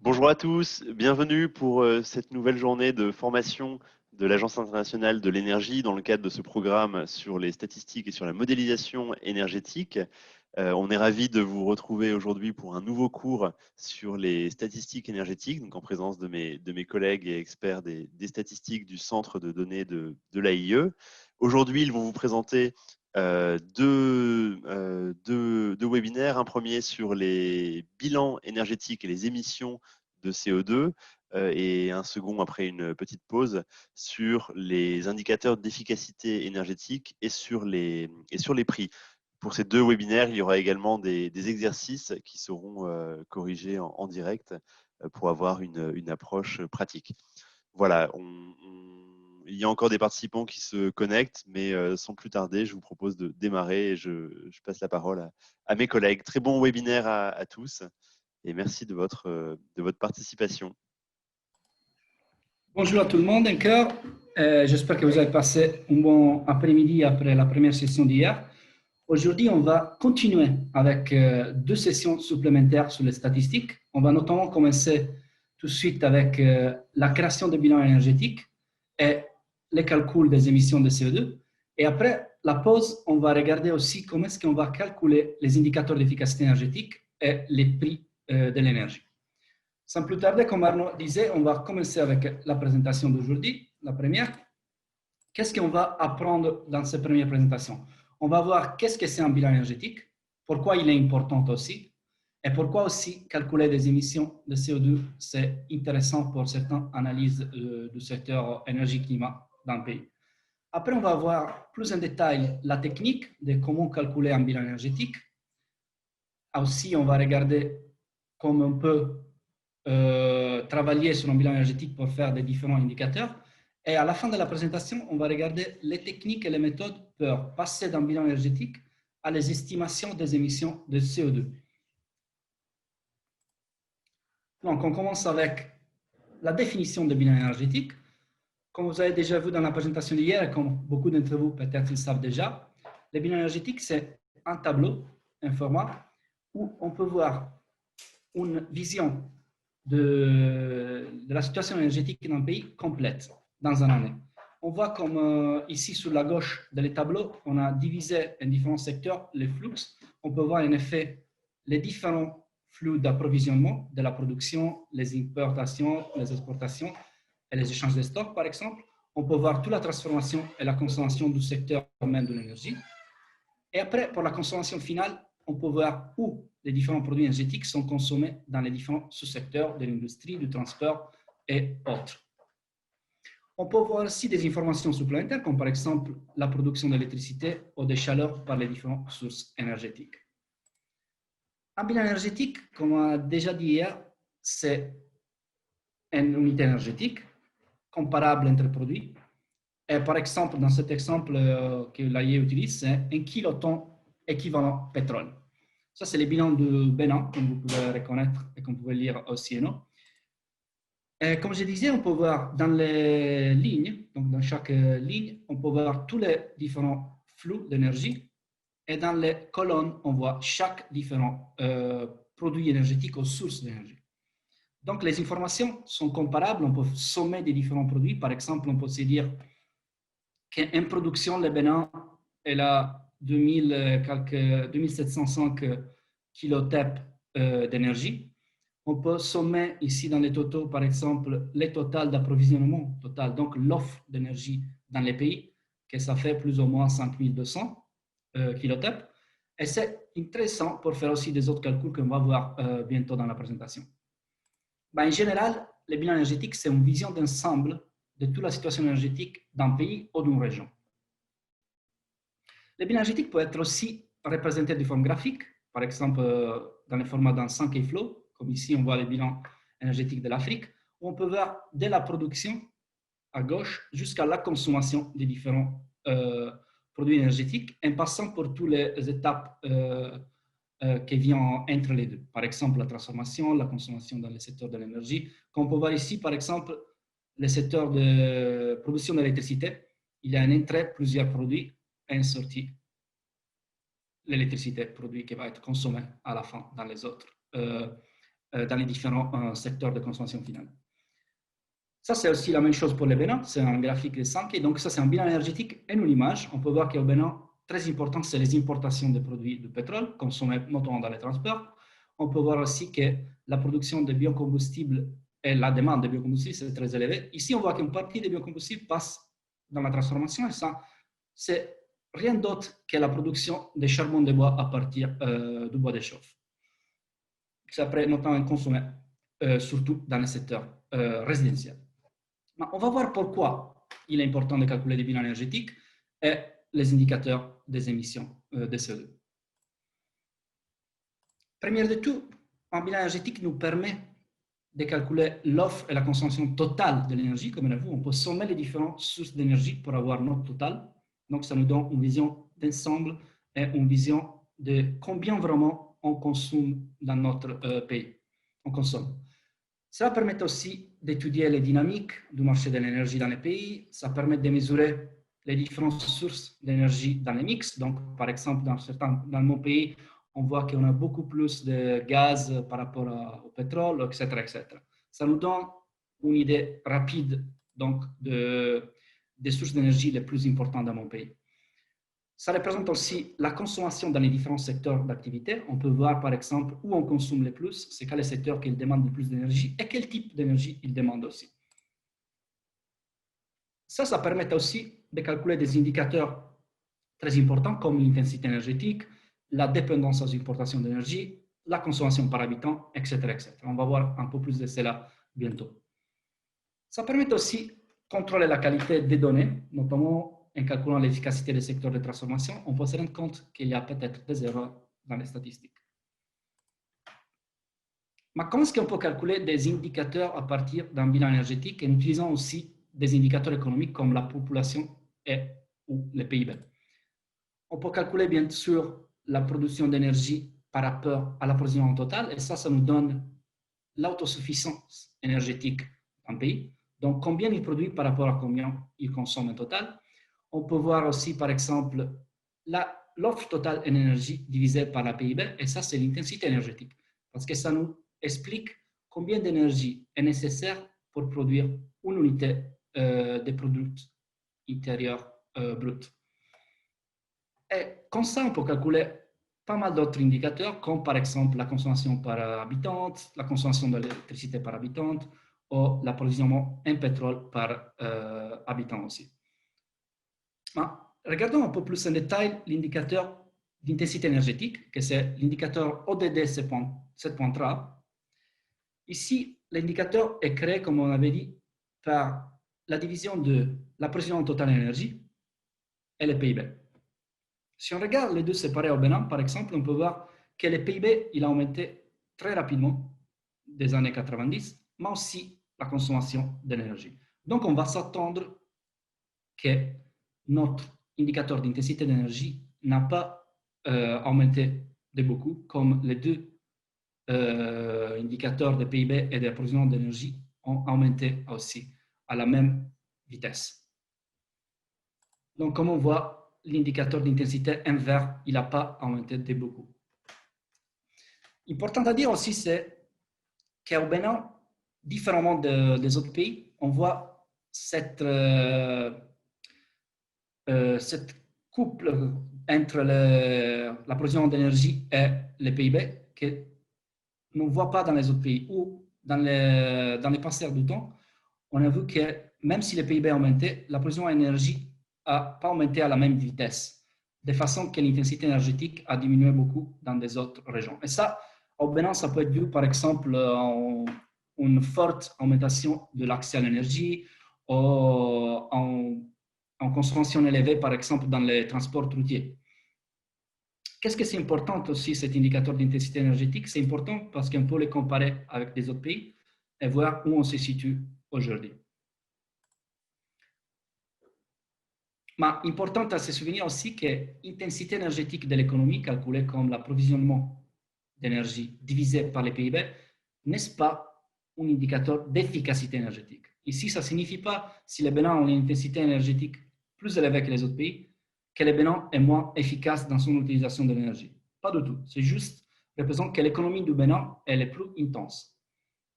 Bonjour à tous, bienvenue pour cette nouvelle journée de formation de l'Agence internationale de l'énergie dans le cadre de ce programme sur les statistiques et sur la modélisation énergétique. On est ravis de vous retrouver aujourd'hui pour un nouveau cours sur les statistiques énergétiques, donc en présence de mes collègues et experts des statistiques du centre de données de l'AIE. Aujourd'hui, ils vont vous présenter deux webinaires. Un premier sur les bilans énergétiques et les émissions de CO2 et un second après une petite pause sur les indicateurs d'efficacité énergétique et sur les prix. Pour ces deux webinaires, il y aura également des exercices qui seront corrigés en direct pour avoir une approche pratique. Voilà, il y a encore des participants qui se connectent, mais sans plus tarder, je vous propose de démarrer et je passe la parole à mes collègues. Très bon webinaire à tous et merci de votre participation. Bonjour à tout le monde encore. J'espère que vous avez passé un bon après-midi après la première session d'hier. Aujourd'hui, on va continuer avec deux sessions supplémentaires sur les statistiques. On va notamment commencer tout de suite avec la création des bilans énergétiques et les calculs des émissions de CO2. Et après la pause, on va regarder aussi comment est-ce qu'on va calculer les indicateurs d'efficacité énergétique et les prix de l'énergie. Sans plus tarder, comme Arnaud disait, on va commencer avec la présentation d'aujourd'hui, la première. Qu'est-ce qu'on va apprendre dans cette première présentation? On va voir qu'est-ce que c'est un bilan énergétique, pourquoi il est important aussi, et pourquoi aussi calculer des émissions de CO2, c'est intéressant pour certaines analyses du secteur énergie-climat dans le pays. Après, on va voir plus en détail la technique de comment calculer un bilan énergétique. Aussi, on va regarder comment on peut travailler sur un bilan énergétique pour faire des différents indicateurs. Et à la fin de la présentation, on va regarder les techniques et les méthodes pour passer d'un bilan énergétique à les estimations des émissions de CO2. Donc, on commence avec la définition de bilan énergétique. Comme vous avez déjà vu dans la présentation d'hier, et comme beaucoup d'entre vous peut-être le savent déjà, le bilan énergétique, c'est un tableau, un format, où on peut voir une vision de la situation énergétique d'un pays complète dans une année. On voit comme ici sur la gauche de les tableaux, on a divisé en différents secteurs les flux. On peut voir en effet les différents flux d'approvisionnement de la production, les importations, les exportations et les échanges de stocks par exemple. On peut voir toute la transformation et la consommation du secteur même de l'énergie. Et après, pour la consommation finale, on peut voir où les différents produits énergétiques sont consommés dans les différents sous-secteurs de l'industrie, du transport et autres. On peut voir aussi des informations supplémentaires, comme par exemple la production d'électricité ou de chaleur par les différentes sources énergétiques. Un bilan énergétique, comme on a déjà dit hier, c'est une unité énergétique comparable entre produits. Et par exemple, dans cet exemple que l'AIE utilise, c'est 1 kilotonne équivalent pétrole. Ça, c'est le bilan de Bénin, comme vous pouvez reconnaître et comme vous pouvez lire aussi. Non? Et comme je disais, on peut voir dans les lignes, donc dans chaque ligne, on peut voir tous les différents flux d'énergie. Et dans les colonnes, on voit chaque différent produit énergétique aux sources d'énergie. Donc, les informations sont comparables. On peut sommer des différents produits. Par exemple, on peut se dire qu'en production, le Bénin, elle a 2705 kilotep d'énergie. On peut sommer ici dans les totaux, par exemple, les totaux d'approvisionnement total, donc l'offre d'énergie dans les pays, que ça fait plus ou moins 5200 kilotep. Et c'est intéressant pour faire aussi des autres calculs qu'on va voir bientôt dans la présentation. En général, le bilan énergétique, c'est une vision d'ensemble de toute la situation énergétique d'un pays ou d'une région. Le bilan énergétique peut être aussi représenté de forme graphique, par exemple dans le format d'un 5 flow, comme ici on voit le bilan énergétique de l'Afrique, où on peut voir dès la production à gauche jusqu'à la consommation des différents produits énergétiques, en passant pour toutes les étapes qui viennent entre les deux. Par exemple, la transformation, la consommation dans le secteur de l'énergie. Comme on peut voir ici, par exemple, le secteur de production d'électricité, il y a une entrée, plusieurs produits, et une sortie, l'électricité, produit qui va être consommé à la fin dans les autres dans les différents secteurs de consommation finale. Ça, c'est aussi la même chose pour le Bénin. C'est un graphique de 5. Et donc, ça, c'est un bilan énergétique et une image. On peut voir qu'au Bénin, très important, c'est les importations de produits de pétrole consommés notamment dans les transports. On peut voir aussi que la production de biocombustibles et la demande de biocombustibles, c'est très élevé. Ici, on voit qu'une partie des biocombustibles passe dans la transformation. Et ça, c'est rien d'autre que la production de charbon de bois à partir du bois de chauffe. C'est après notamment consommé, surtout dans le secteur résidentiel. On va voir pourquoi il est important de calculer les bilans énergétiques et les indicateurs des émissions de CO2. Première de tout, un bilan énergétique nous permet de calculer l'offre et la consommation totale de l'énergie. Comme vous, on peut sommer les différentes sources d'énergie pour avoir notre total. Donc, ça nous donne une vision d'ensemble et une vision de combien vraiment on consomme dans notre pays. On consomme. Ça permet aussi d'étudier les dynamiques du marché de l'énergie dans les pays. Ça permet de mesurer les différentes sources d'énergie dans les mix. Donc, par exemple, dans mon pays, on voit qu'on a beaucoup plus de gaz par rapport au pétrole, etc., etc. Ça nous donne une idée rapide donc, des sources d'énergie les plus importantes dans mon pays. Ça représente aussi la consommation dans les différents secteurs d'activité. On peut voir, par exemple, où on consomme le plus, c'est quel secteur qui demande le plus d'énergie et quel type d'énergie il demande aussi. Ça permet aussi de calculer des indicateurs très importants comme l'intensité énergétique, la dépendance aux importations d'énergie, la consommation par habitant, etc., etc. On va voir un peu plus de cela bientôt. Ça permet aussi de contrôler la qualité des données, notamment en calculant l'efficacité des secteurs de transformation. On peut se rendre compte qu'il y a peut-être des erreurs dans les statistiques. Mais comment est-ce qu'on peut calculer des indicateurs à partir d'un bilan énergétique en utilisant aussi des indicateurs économiques comme la population ou le PIB? On peut calculer bien sûr la production d'énergie par rapport à l'approvisionnement total, et ça nous donne l'autosuffisance énergétique d'un pays. Donc, combien il produit par rapport à combien il consomme en total. On peut voir aussi, par exemple, l'offre totale en énergie divisée par la PIB, et ça, c'est l'intensité énergétique, parce que ça nous explique combien d'énergie est nécessaire pour produire une unité de produit intérieur brut. Et comme ça, on peut calculer pas mal d'autres indicateurs, comme par exemple la consommation par habitante, la consommation d'électricité par habitante, ou l'approvisionnement en pétrole par habitant aussi. Regardons un peu plus en détail l'indicateur d'intensité énergétique, que c'est l'indicateur ODD 7.3. Ici, l'indicateur est créé, comme on avait dit, par la division de l'approvisionnement total en énergie et le PIB. Si on regarde les deux séparés au Bénin, par exemple, on peut voir que le PIB il a augmenté très rapidement des années 90, mais aussi la consommation d'énergie. Donc, on va s'attendre que notre indicateur d'intensité d'énergie n'a pas augmenté de beaucoup, comme les deux indicateurs de PIB et d'approvisionnement d'énergie ont augmenté aussi à la même vitesse. Donc, comme on voit, l'indicateur d'intensité en vert, il n'a pas augmenté de beaucoup. Important à dire aussi, c'est qu'au Bénin, différemment des autres pays, on voit cette couple entre l'approvisionnement d'énergie et le PIB que on ne voit pas dans les autres pays. Ou dans les passeurs du temps, on a vu que même si le PIB a augmenté, l'approvisionnement d'énergie n'a pas augmenté à la même vitesse, de façon que l'intensité énergétique a diminué beaucoup dans des autres régions. Et ça, au Bénin, ça peut être dû par exemple en une forte augmentation de l'accès à l'énergie, en consommation élevée, par exemple, dans les transports routiers. Qu'est-ce que c'est important aussi, cet indicateur d'intensité énergétique? C'est important parce qu'on peut les comparer avec des autres pays et voir où on se situe aujourd'hui. Mais important à se souvenir aussi que l'intensité énergétique de l'économie, calculée comme l'approvisionnement d'énergie divisé par le PIB, n'est-ce pas un indicateur d'efficacité énergétique? Ici, ça ne signifie pas si le Bénin a une intensité énergétique plus élevée que les autres pays, que le Bénin est moins efficace dans son utilisation de l'énergie. Pas du tout. C'est juste représente que l'économie du Bénin elle est plus intense.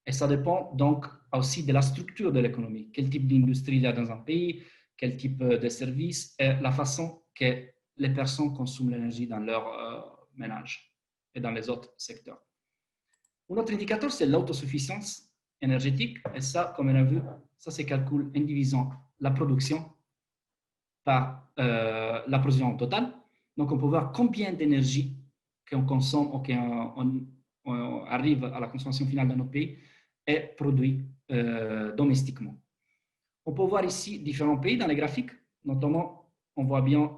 Et ça dépend donc aussi de la structure de l'économie. Quel type d'industrie il y a dans un pays, quel type de services et la façon que les personnes consomment l'énergie dans leur ménage et dans les autres secteurs. Un autre indicateur, c'est l'autosuffisance énergétique. Et ça, comme on a vu, ça se calcule en divisant la production par l'approvisionnement total. Donc, on peut voir combien d'énergie qu'on consomme ou qu'on arrive à la consommation finale dans notre pays est produit domestiquement. On peut voir ici différents pays dans les graphiques, notamment on voit bien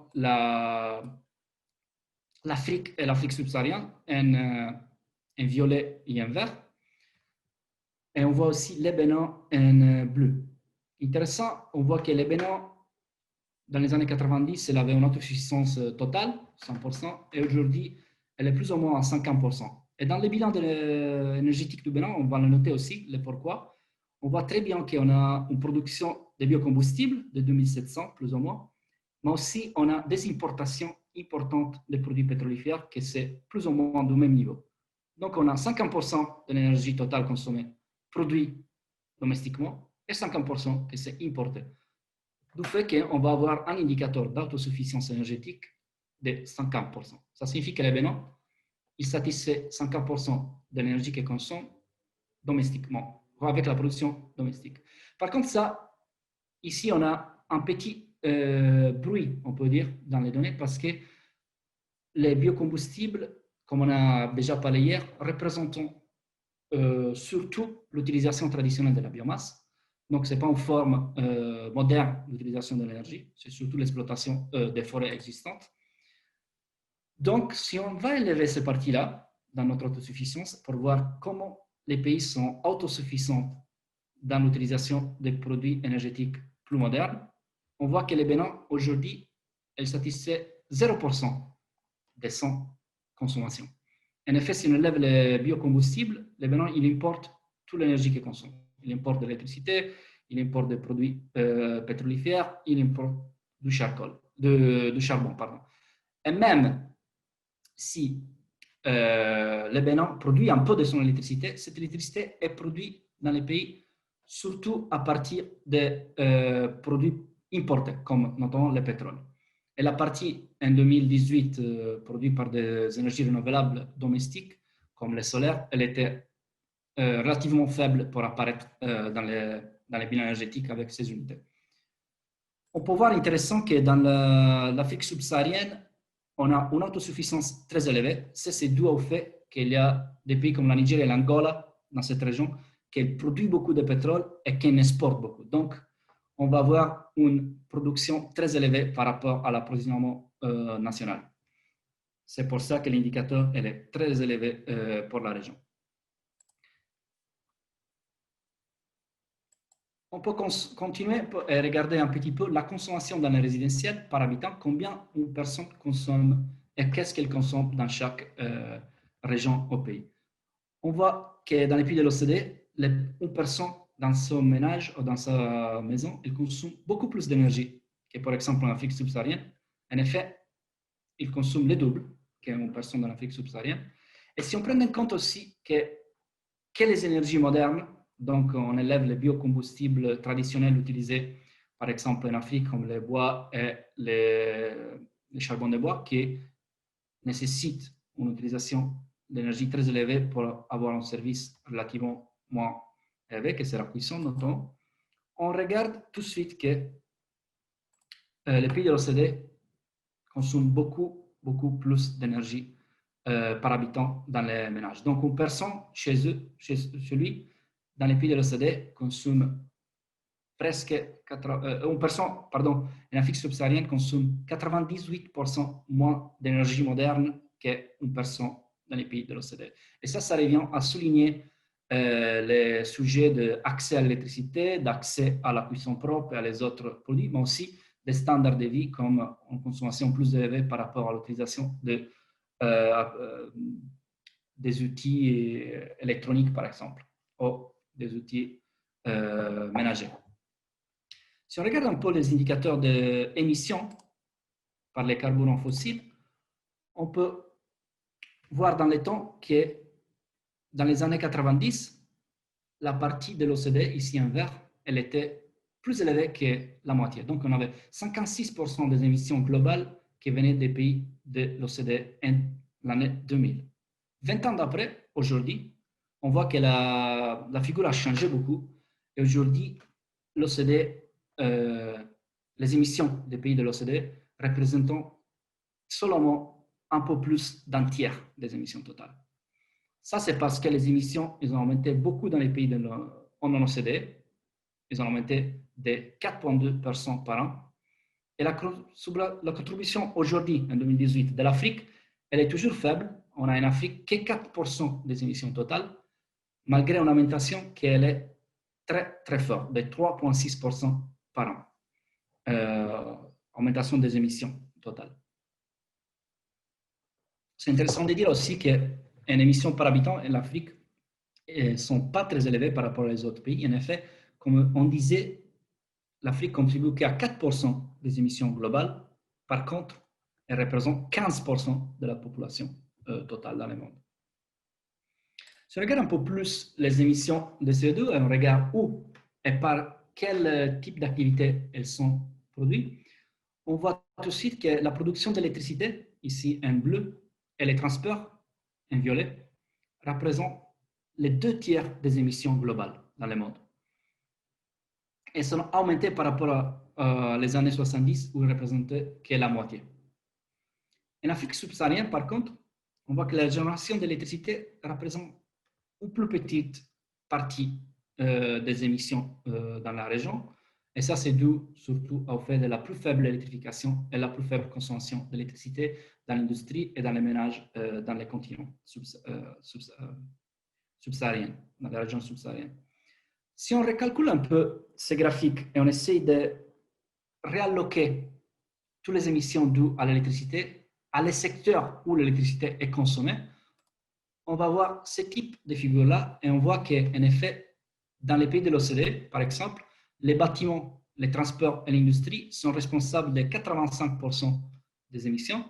l'Afrique et l'Afrique subsaharienne en violet et en vert. Et on voit aussi les Bénin en bleu. Intéressant, on voit que les Bénin, dans les années 90, elle avait une autosuffisance totale, 100%, et aujourd'hui, elle est plus ou moins à 50%. Et dans le bilan énergétique du Bénin, on va le noter aussi, le pourquoi. On voit très bien qu'on a une production de biocombustibles de 2700, plus ou moins, mais aussi on a des importations importantes de produits pétrolifères qui c'est plus ou moins du même niveau. Donc, on a 50% de l'énergie totale consommée produit domestiquement et 50% qui c'est importé. Du fait qu'on va avoir un indicateur d'autosuffisance énergétique de 50%. Ça signifie que le Bénin, il satisfait 50% de l'énergie qu'il consomme domestiquement, avec la production domestique. Par contre, ça, ici, on a un petit bruit, on peut dire, dans les données, parce que les biocombustibles, comme on a déjà parlé hier, représentent surtout l'utilisation traditionnelle de la biomasse. Donc, ce n'est pas une forme moderne d'utilisation de l'énergie, c'est surtout l'exploitation des forêts existantes. Donc, si on va élever ces parties-là dans notre autosuffisance pour voir comment les pays sont autosuffisants dans l'utilisation des produits énergétiques plus modernes, on voit que le Bénin, aujourd'hui, elle satisfait 0% de son consommation. En effet, si on élève les biocombustibles, le Bénin, il importe toute l'énergie qu'il consomme. Il importe de l'électricité, il importe des produits pétrolifères, il importe du charbon. Pardon. Et même si le Bénin produit un peu de son électricité, cette électricité est produite dans les pays surtout à partir des produits importés, comme notamment le pétrole. Et la partie en 2018 produite par des énergies renouvelables domestiques, comme le solaire, elle était relativement faible pour apparaître dans les bilans énergétiques avec ces unités. On peut voir intéressant que dans l'Afrique subsaharienne, on a une autosuffisance très élevée. C'est dû au fait qu'il y a des pays comme la Nigeria et l'Angola dans cette région qui produisent beaucoup de pétrole et qui en exportent beaucoup. Donc, on va avoir une production très élevée par rapport à l'approvisionnement national. C'est pour ça que l'indicateur est très élevé pour la région. On peut continuer et regarder un petit peu la consommation dans les résidentiels par habitant, combien une personne consomme et qu'est-ce qu'elle consomme dans chaque région au pays. On voit que dans les pays de l'OCDE, une personne dans son ménage ou dans sa maison, elle consomme beaucoup plus d'énergie que par exemple en Afrique subsaharienne. En effet, il consomme le double qu'une personne dans l'Afrique subsaharienne. Et si on prend en compte aussi que les énergies modernes, donc on élève les biocombustibles traditionnels utilisés par exemple en Afrique comme les bois et les charbons de bois qui nécessitent une utilisation d'énergie très élevée pour avoir un service relativement moins élevé, que c'est la cuisson notamment. On regarde tout de suite que les pays de l'OCDE consomment beaucoup plus d'énergie par habitant dans les ménages. Donc, une personne chez lui, dans les pays de l'OCDE, consomme presque une personne, en Afrique subsaharienne consomme 98% moins d'énergie moderne qu'une personne dans les pays de l'OCDE. Et ça revient à souligner les sujets d'accès à l'électricité, d'accès à la cuisson propre et à les autres produits, mais aussi des standards de vie comme une consommation plus élevée par rapport à l'utilisation des outils électroniques, par exemple, ou des outils ménagers. Si on regarde un peu les indicateurs d'émissions par les carburants fossiles, on peut voir dans le temps que dans les années 90, la partie de l'OCDE, ici en vert, elle était plus élevée que la moitié. Donc, on avait 56% des émissions globales qui venaient des pays de l'OCDE en l'année 2000. 20 ans d'après, aujourd'hui, on voit que la figure a changé beaucoup. Et aujourd'hui, l'OCDE, les émissions des pays de l'OCDE représentent seulement un peu plus d'un tiers des émissions totales. Ça, c'est parce que les émissions, ils ont augmenté beaucoup dans les pays en OCDE. Ils ont augmenté de 4,2% par an. Et la contribution aujourd'hui, en 2018, de l'Afrique, elle est toujours faible. On a en Afrique que 4% des émissions totales, malgré une augmentation qui est très, très forte, de 3,6% par an. Augmentation des émissions totales. C'est intéressant de dire aussi qu'en émissions par habitant, l'Afrique ne sont pas très élevées par rapport aux autres pays. En effet, comme on disait, l'Afrique contribue qu'à 4% des émissions globales. Par contre, elle représente 15% de la population totale dans le monde. Si on regarde un peu plus les émissions de CO2, on regarde où et par quel type d'activité elles sont produites, on voit tout de suite que la production d'électricité, ici en bleu, et les transports, en violet, représentent les 2 tiers des émissions globales dans le monde. Elles sont augmentées par rapport à les années 70 où elles représentaient que la moitié. En Afrique subsaharienne, par contre, on voit que la génération d'électricité représente une plus petite partie des émissions dans la région. Et ça, c'est dû surtout au fait de la plus faible électrification et la plus faible consommation d'électricité dans l'industrie et dans les ménages dans les continents subsahariens, dans la région subsaharienne. Si on recalcule un peu ces graphiques et on essaye de réalloquer toutes les émissions dues à l'électricité à les secteurs où l'électricité est consommée, on va voir ce type de figure-là et on voit qu'en effet, dans les pays de l'OCDE, par exemple, les bâtiments, les transports et l'industrie sont responsables de 85% des émissions.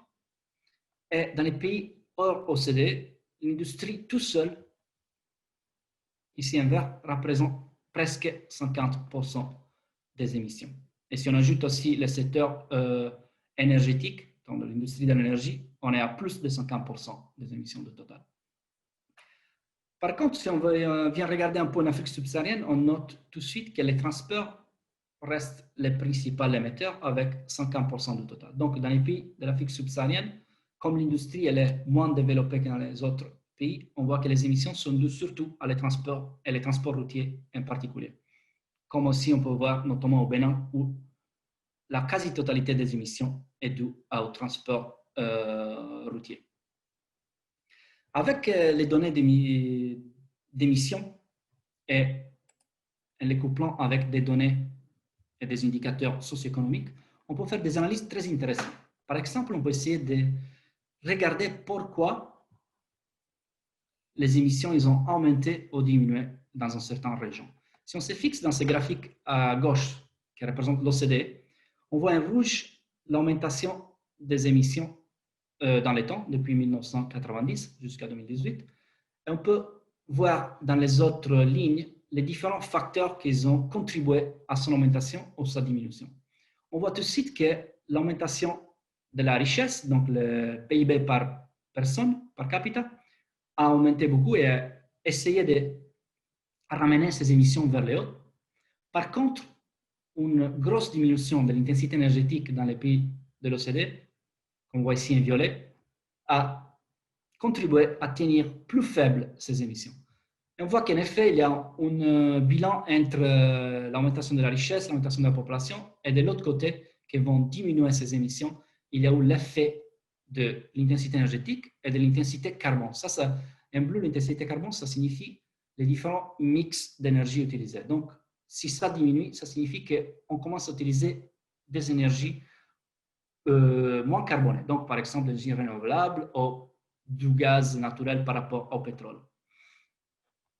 Et dans les pays hors OCDE, l'industrie tout seul, ici en vert, représente presque 50% des émissions. Et si on ajoute aussi le secteur énergétique, dans l'industrie de l'énergie, on est à plus de 50% des émissions de total. Par contre, si on vient regarder un peu en Afrique subsaharienne, on note tout de suite que les transports restent les principaux émetteurs avec 50% du total. Donc, dans les pays de l'Afrique subsaharienne, comme l'industrie est moins développée que dans les autres pays, on voit que les émissions sont dues surtout à les transports et les transports routiers en particulier. Comme aussi on peut voir notamment au Bénin où la quasi-totalité des émissions est due au transport routier. Avec les données d'émissions et les couplant avec des données et des indicateurs socio-économiques, on peut faire des analyses très intéressantes. Par exemple, on peut essayer de regarder pourquoi les émissions ils ont augmenté ou diminué dans une certaine région. Si on se fixe dans ce graphique à gauche, qui représente l'OCDE, on voit en rouge l'augmentation des émissions dans les temps, depuis 1990 jusqu'à 2018. Et on peut voir dans les autres lignes les différents facteurs qui ont contribué à son augmentation ou sa diminution. On voit tout de suite que l'augmentation de la richesse, donc le PIB par personne, par capita, a augmenté beaucoup et a essayé de ramener ces émissions vers le haut. Par contre, une grosse diminution de l'intensité énergétique dans les pays de l'OCDE, comme on voit ici en violet, a contribué à tenir plus faibles ces émissions. Et on voit qu'en effet, il y a un bilan entre l'augmentation de la richesse, l'augmentation de la population, et de l'autre côté, qui vont diminuer ces émissions, il y a eu l'effet de l'intensité énergétique et de l'intensité carbone. Ça, en bleu, l'intensité carbone, ça signifie les différents mix d'énergie utilisés. Donc, si ça diminue, ça signifie qu'on commence à utiliser des énergies moins carbonées. Donc, par exemple, l'énergie renouvelable ou du gaz naturel par rapport au pétrole.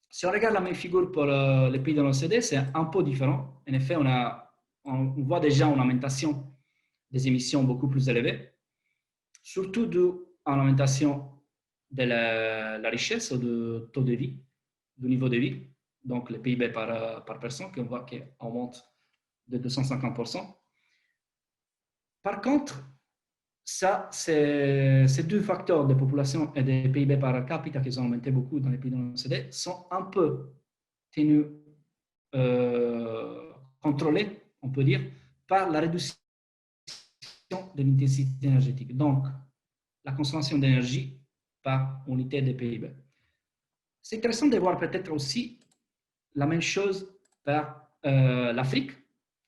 Si on regarde la même figure pour les pays de l'OCDE, c'est un peu différent. En effet, on voit déjà une augmentation des émissions beaucoup plus élevée, surtout due à l'augmentation de la richesse ou du taux de vie, du niveau de vie, donc le PIB par personne, qu'on voit qu'il augmente de 250%. Par contre, ça, ces deux facteurs de population et de PIB par capita qui ont augmenté beaucoup dans les pays de l'OCDE sont un peu tenus, contrôlés, on peut dire, par la réduction de l'intensité énergétique. Donc, la consommation d'énergie par unité de PIB. C'est intéressant de voir peut-être aussi la même chose par l'Afrique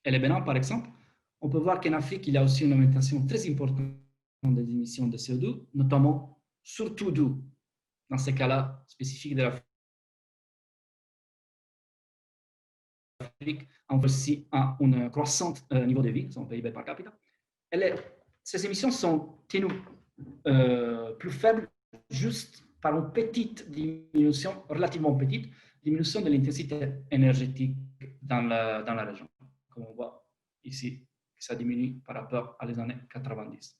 et le Bénin, par exemple. On peut voir qu'en Afrique, il y a aussi une augmentation très importante des émissions de CO2, notamment surtout d'eau, dans ces cas-là spécifiques de l'Afrique, on voit aussi un croissant niveau de vie, son PIB par capita. Ces émissions sont tenues plus faibles juste par une petite diminution, relativement petite, diminution de l'intensité énergétique dans la région. Comme on voit ici, ça diminue par rapport à les années 90.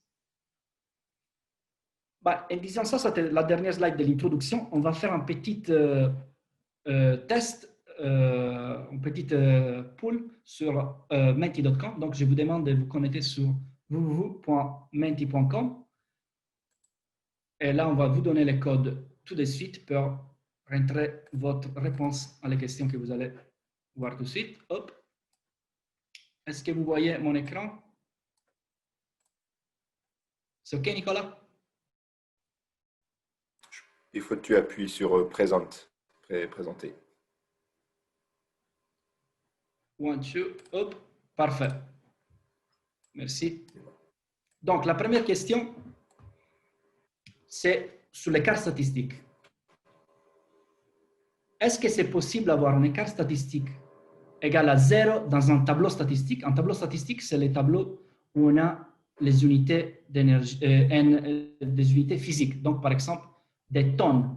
En disant ça, c'était la dernière slide de l'introduction. On va faire un petit test, un petit poll sur menti.com. Donc, je vous demande de vous connecter sur www.menti.com. Et là, on va vous donner les codes tout de suite pour rentrer votre réponse à les questions que vous allez voir tout de suite. Hop. Est-ce que vous voyez mon écran? C'est OK, Nicolas? Il faut que tu appuies sur présenter. One, two, hop. Parfait. Merci. Donc, la première question, c'est sur l'écart statistique. Est-ce que c'est possible d'avoir un écart statistique égal à 0 dans un tableau statistique? Un tableau statistique, c'est les tableaux où on a les unités d'énergie, des unités physiques. Donc, par exemple, des tonnes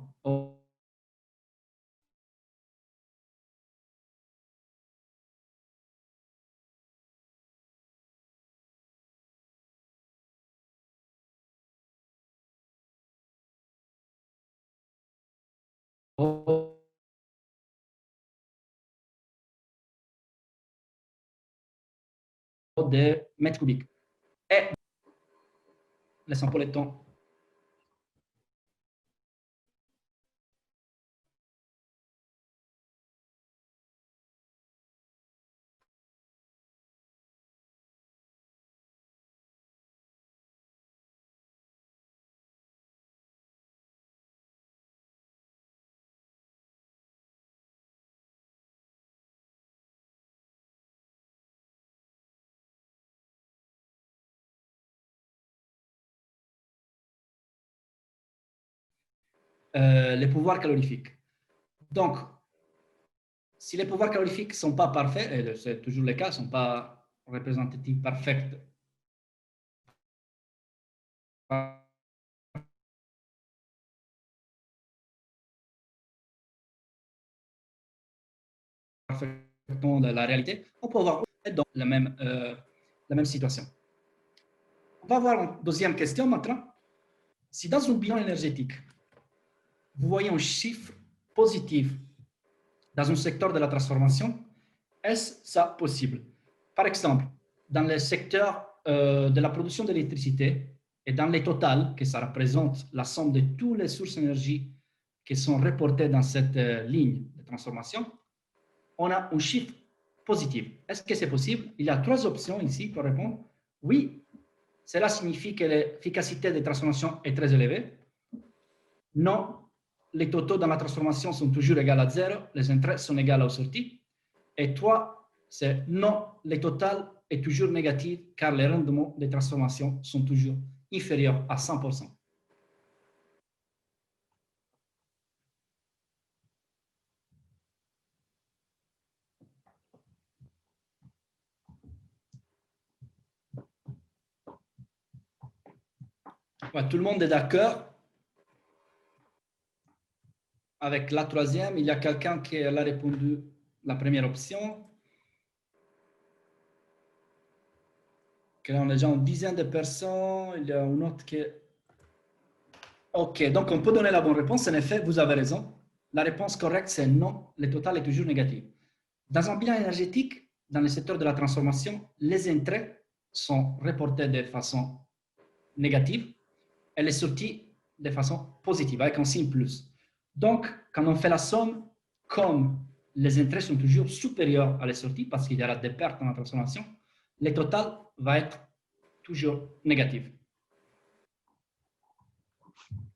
de mètres cubiques. Et laissons pour le temps. Les pouvoirs calorifiques. Donc, si les pouvoirs calorifiques ne sont pas parfaits, et c'est toujours le cas, ne sont pas représentatifs parfaits de la réalité, on peut avoir dans la même situation. On va voir une deuxième question maintenant. Si dans un bilan énergétique, vous voyez un chiffre positif dans un secteur de la transformation, est-ce ça possible? Par exemple, dans le secteur de la production d'électricité et dans les totales, que ça représente la somme de toutes les sources d'énergie qui sont reportées dans cette ligne de transformation, on a un chiffre positif. Est-ce que c'est possible? Il y a trois options ici pour répondre. Oui, cela signifie que l'efficacité des transformations est très élevée. Non, les totaux dans la transformation sont toujours égaux à 0, les entrées sont égales aux sorties. Et 3, c'est non, les totales est toujours négatif car les rendements des transformations sont toujours inférieurs à 100%. Ouais, tout le monde est d'accord avec la troisième. Il y a quelqu'un qui a répondu la première option. On a déjà une dizaine de personnes. Il y a une autre qui... OK, donc on peut donner la bonne réponse. En effet, vous avez raison. La réponse correcte, c'est non. Le total est toujours négatif. Dans un bilan énergétique, dans le secteur de la transformation, les entrées sont reportées de façon négative et les sorties de façon positive, avec un signe plus. Donc, quand on fait la somme, comme les entrées sont toujours supérieures à les sorties, parce qu'il y aura des pertes dans la transformation, le total va être toujours négatif.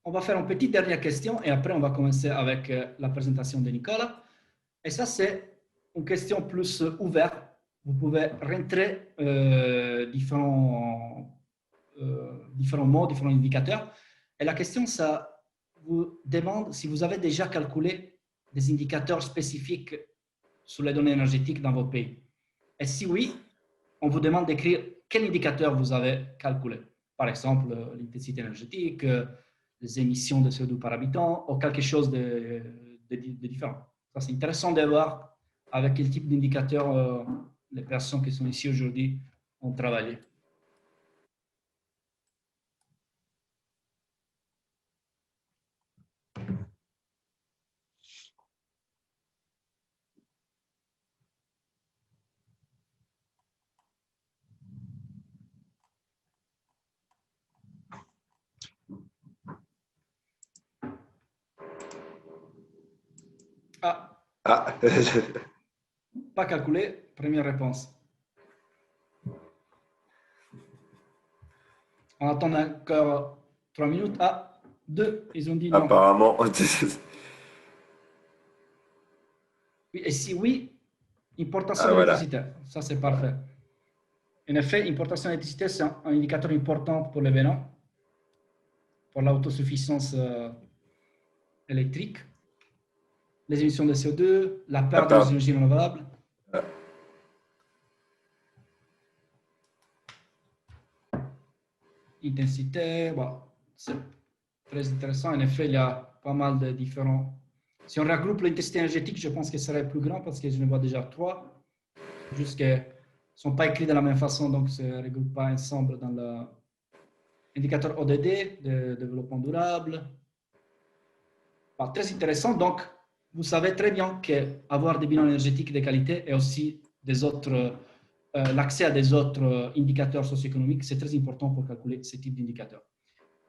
On va faire une petite dernière question et après on va commencer avec la présentation de Nicolas. Et ça, c'est une question plus ouverte. Vous pouvez rentrer différents mots, différents indicateurs. Et la question, ça vous demande si vous avez déjà calculé des indicateurs spécifiques sur les données énergétiques dans vos pays. Et si oui, on vous demande d'écrire quel indicateur vous avez calculé. Par exemple, l'intensité énergétique, les émissions de CO2 par habitant ou quelque chose de différent. Ça, c'est intéressant de voir avec quel type d'indicateur les personnes qui sont ici aujourd'hui ont travaillé. Ah, Pas calculé, première réponse. On attend encore 3 minutes. Ah, 2, ils ont dit non. apparemment. Oui, et si oui, importation Ah, voilà. d'électricité. Ça, c'est parfait. En effet, importation d'électricité, c'est un indicateur important pour les Bénin, pour l'autosuffisance électrique, les émissions de CO2, la perte des énergies renouvelables. Ah. Intensité, bon, c'est très intéressant. En effet, il y a pas mal de différents. Si on regroupe l'intensité énergétique, je pense que ce serait plus grand parce que je ne vois déjà 3. Juste qu'ils ne sont pas écrits de la même façon, donc ils ne se regroupent pas ensemble dans l'indicateur ODD, de développement durable. Bon, très intéressant. Donc, vous savez très bien qu'avoir des bilans énergétiques de qualité et aussi l'accès à des autres indicateurs socio-économiques, c'est très important pour calculer ce type d'indicateurs.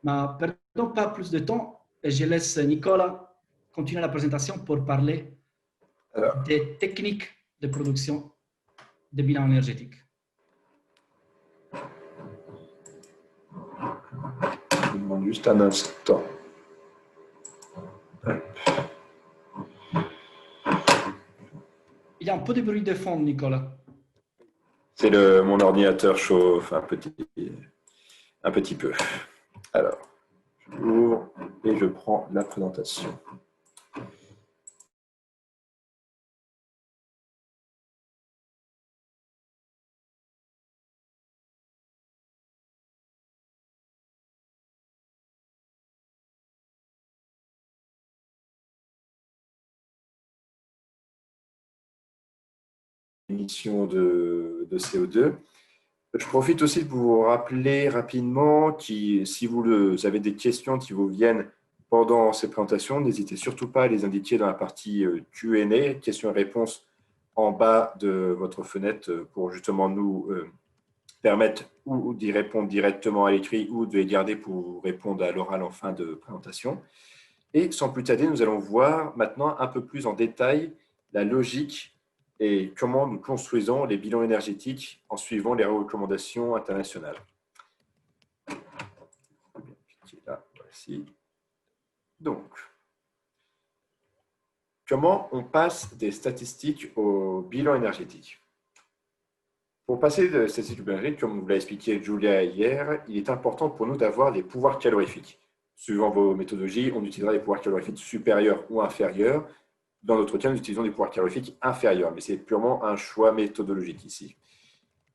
Mais perdons pas plus de temps et je laisse Nicolas continuer la présentation pour parler des techniques de production des bilans énergétiques. Je vous demande juste un instant. Il y a un peu de bruit de fond, Nicolas. C'est mon ordinateur chauffe un petit peu. Alors, j'ouvre et je prends la présentation. Émission de CO2. Je profite aussi de vous rappeler rapidement que si vous avez des questions qui vous viennent pendant ces présentations, n'hésitez surtout pas à les indiquer dans la partie Q&A, questions et réponses en bas de votre fenêtre pour justement nous permettre ou d'y répondre directement à l'écrit ou de les garder pour vous répondre à l'oral en fin de présentation. Et sans plus tarder, nous allons voir maintenant un peu plus en détail la logique et comment nous construisons les bilans énergétiques en suivant les recommandations internationales. Là, voici. Donc, comment on passe des statistiques au bilan énergétique? Pour passer de statistiques au bilan énergétique, comme vous l'a expliqué Julia hier, il est important pour nous d'avoir des pouvoirs calorifiques. Suivant vos méthodologies, on utilisera des pouvoirs calorifiques supérieurs ou inférieurs. Dans notre cas, nous utilisons des pouvoirs calorifiques inférieurs, mais c'est purement un choix méthodologique ici.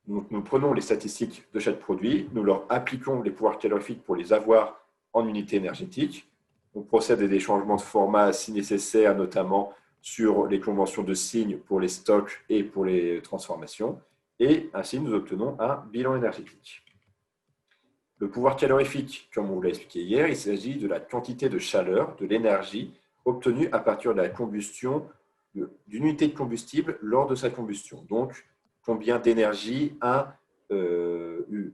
Donc, nous prenons les statistiques de chaque produit, nous leur appliquons les pouvoirs calorifiques pour les avoir en unité énergétique. On procède à des changements de format si nécessaire, notamment sur les conventions de signes pour les stocks et pour les transformations. Et ainsi, nous obtenons un bilan énergétique. Le pouvoir calorifique, comme on vous l'a expliqué hier, il s'agit de la quantité de chaleur, de l'énergie obtenue à partir de la combustion d'une unité de combustible lors de sa combustion. Donc, combien d'énergie a une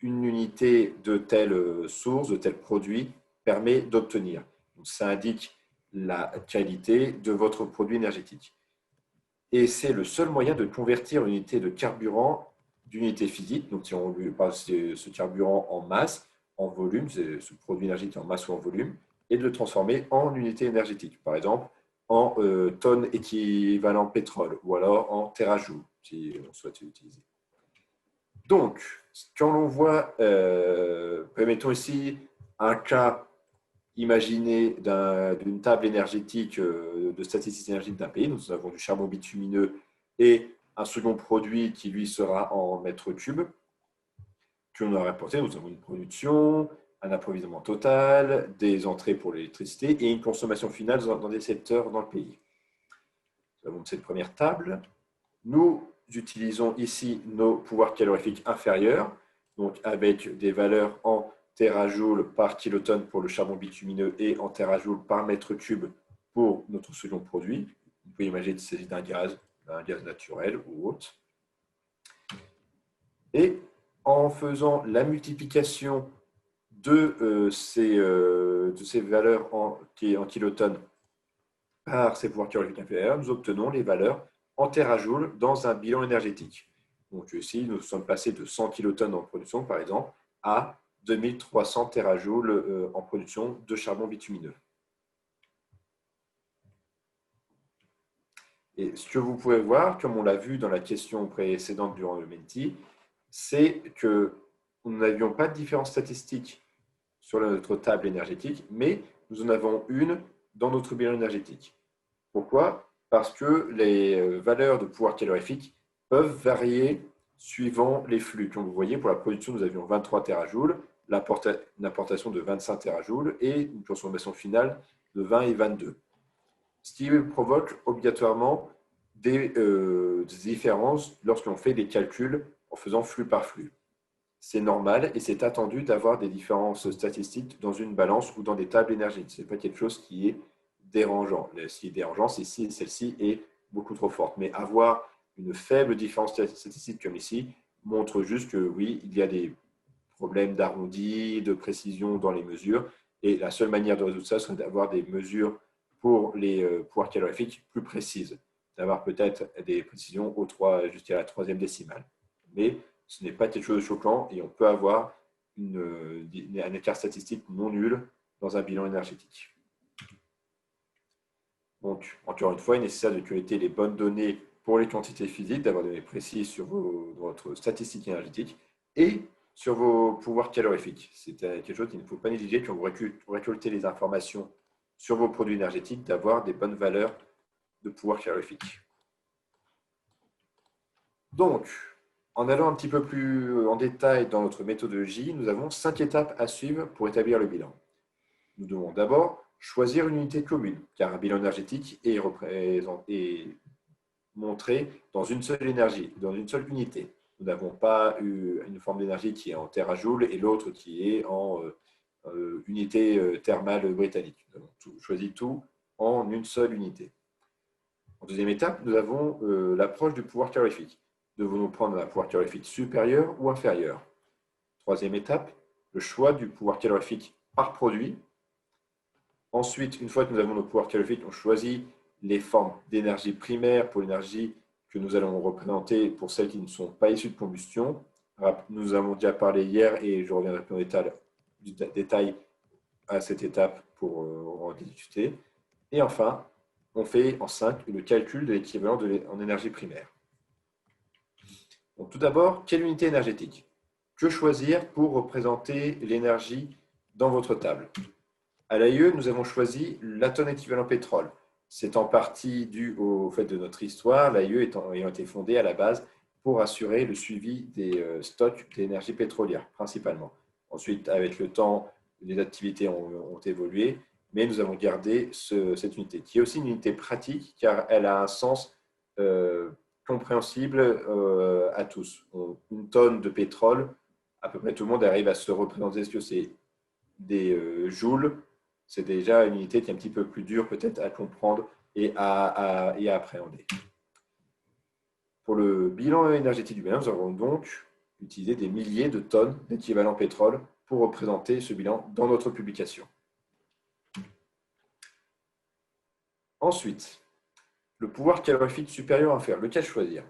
unité de telle source, de tel produit permet d'obtenir. Ça indique la qualité de votre produit énergétique. Et c'est le seul moyen de convertir une unité de carburant d'unité physique, donc si on lui parle de ce carburant en masse, en volume, ce produit énergétique en masse ou en volume, et de le transformer en unité énergétique, par exemple en tonnes équivalent pétrole, ou alors en térajoule, si on souhaite l'utiliser. Donc, quand l'on voit, permettons ici un cas imaginé d'une table énergétique de statistiques énergétiques d'un pays. Nous avons du charbon bitumineux et un second produit qui, lui, sera en mètres cubes que l'on a rapporté. Nous avons une production, un approvisionnement total, des entrées pour l'électricité et une consommation finale dans des secteurs dans le pays. Nous avons cette première table. Nous utilisons ici nos pouvoirs calorifiques inférieurs, donc avec des valeurs en térajoule par kilotonne pour le charbon bitumineux et en térajoule par mètre cube pour notre second produit. Vous pouvez imaginer qu'il s'agit d'un gaz naturel ou autre. Et en faisant la multiplication de ces valeurs en kilotonnes par ces pouvoirs calorifiques inférieurs, nous obtenons les valeurs en térajoule dans un bilan énergétique. Donc ici, nous sommes passés de 100 kilotonnes en production, par exemple, à 2300 térawatts en production de charbon bitumineux. Et ce que vous pouvez voir, comme on l'a vu dans la question précédente durant le Menti, c'est que nous n'avions pas de différence statistique sur notre table énergétique, mais nous en avons une dans notre bilan énergétique. Pourquoi? Parce que les valeurs de pouvoir calorifique peuvent varier suivant les flux. Comme vous voyez, pour la production, nous avions 23 térawatts, une importation de 25 térawatts et une consommation finale de 20 et 22. Ce qui provoque obligatoirement des différences lorsqu'on fait des calculs en faisant flux par flux. C'est normal et c'est attendu d'avoir des différences statistiques dans une balance ou dans des tables énergétiques. Ce n'est pas quelque chose qui est dérangeant. Ce qui est dérangeant, c'est si celle-ci est beaucoup trop forte. Mais avoir une faible différence statistique comme ici montre juste que oui, il y a des problèmes d'arrondi, de précision dans les mesures. Et la seule manière de résoudre ça serait d'avoir des mesures pour les pouvoirs calorifiques plus précises, d'avoir peut-être des précisions jusqu'à la 3e décimale. Mais ce n'est pas quelque chose de choquant et on peut avoir un écart statistique non nul dans un bilan énergétique. Donc, encore une fois, il est nécessaire de collecter les bonnes données pour les quantités physiques, d'avoir des données précises sur votre statistique énergétique et sur vos pouvoirs calorifiques. C'est quelque chose qu'il ne faut pas négliger quand vous récoltez les informations sur vos produits énergétiques, d'avoir des bonnes valeurs de pouvoir calorifique. Donc, en allant un petit peu plus en détail dans notre méthodologie, nous avons 5 étapes à suivre pour établir le bilan. Nous devons d'abord choisir une unité commune, car un bilan énergétique est montré dans une seule énergie, dans une seule unité. Nous n'avons pas une forme d'énergie qui est en térawatts et l'autre qui est en unité thermale britannique. Nous avons choisi tout en une seule unité. En deuxième étape, nous avons l'approche du pouvoir calorifique. Devons-nous prendre un pouvoir calorifique supérieur ou inférieur? Troisième étape, le choix du pouvoir calorifique par produit. Ensuite, une fois que nous avons nos pouvoirs calorifiques, on choisit les formes d'énergie primaire pour l'énergie que nous allons représenter pour celles qui ne sont pas issues de combustion. Nous avons déjà parlé hier et je reviendrai plus en détail à cette étape pour en discuter. Et enfin, on fait en 5 le calcul de l'équivalent en énergie primaire. Donc, tout d'abord, quelle unité énergétique? Que choisir pour représenter l'énergie dans votre table? À l'AIE, nous avons choisi la tonne équivalent pétrole. C'est en partie dû au fait de notre histoire, l'AIE ayant été fondée à la base pour assurer le suivi des stocks d'énergie pétrolière, principalement. Ensuite, avec le temps, les activités ont évolué, mais nous avons gardé cette unité, qui est aussi une unité pratique, car elle a un sens compréhensible à tous. Une tonne de pétrole à peu près tout le monde arrive à se représenter ce que c'est des joules. C'est déjà une unité qui est un petit peu plus dure peut-être à comprendre et à appréhender. Pour le bilan énergétique du bilan, nous avons donc utilisé des milliers de tonnes d'équivalent pétrole pour représenter ce bilan dans notre publication. Ensuite, le pouvoir calorifique supérieur ou inférieur, lequel choisir?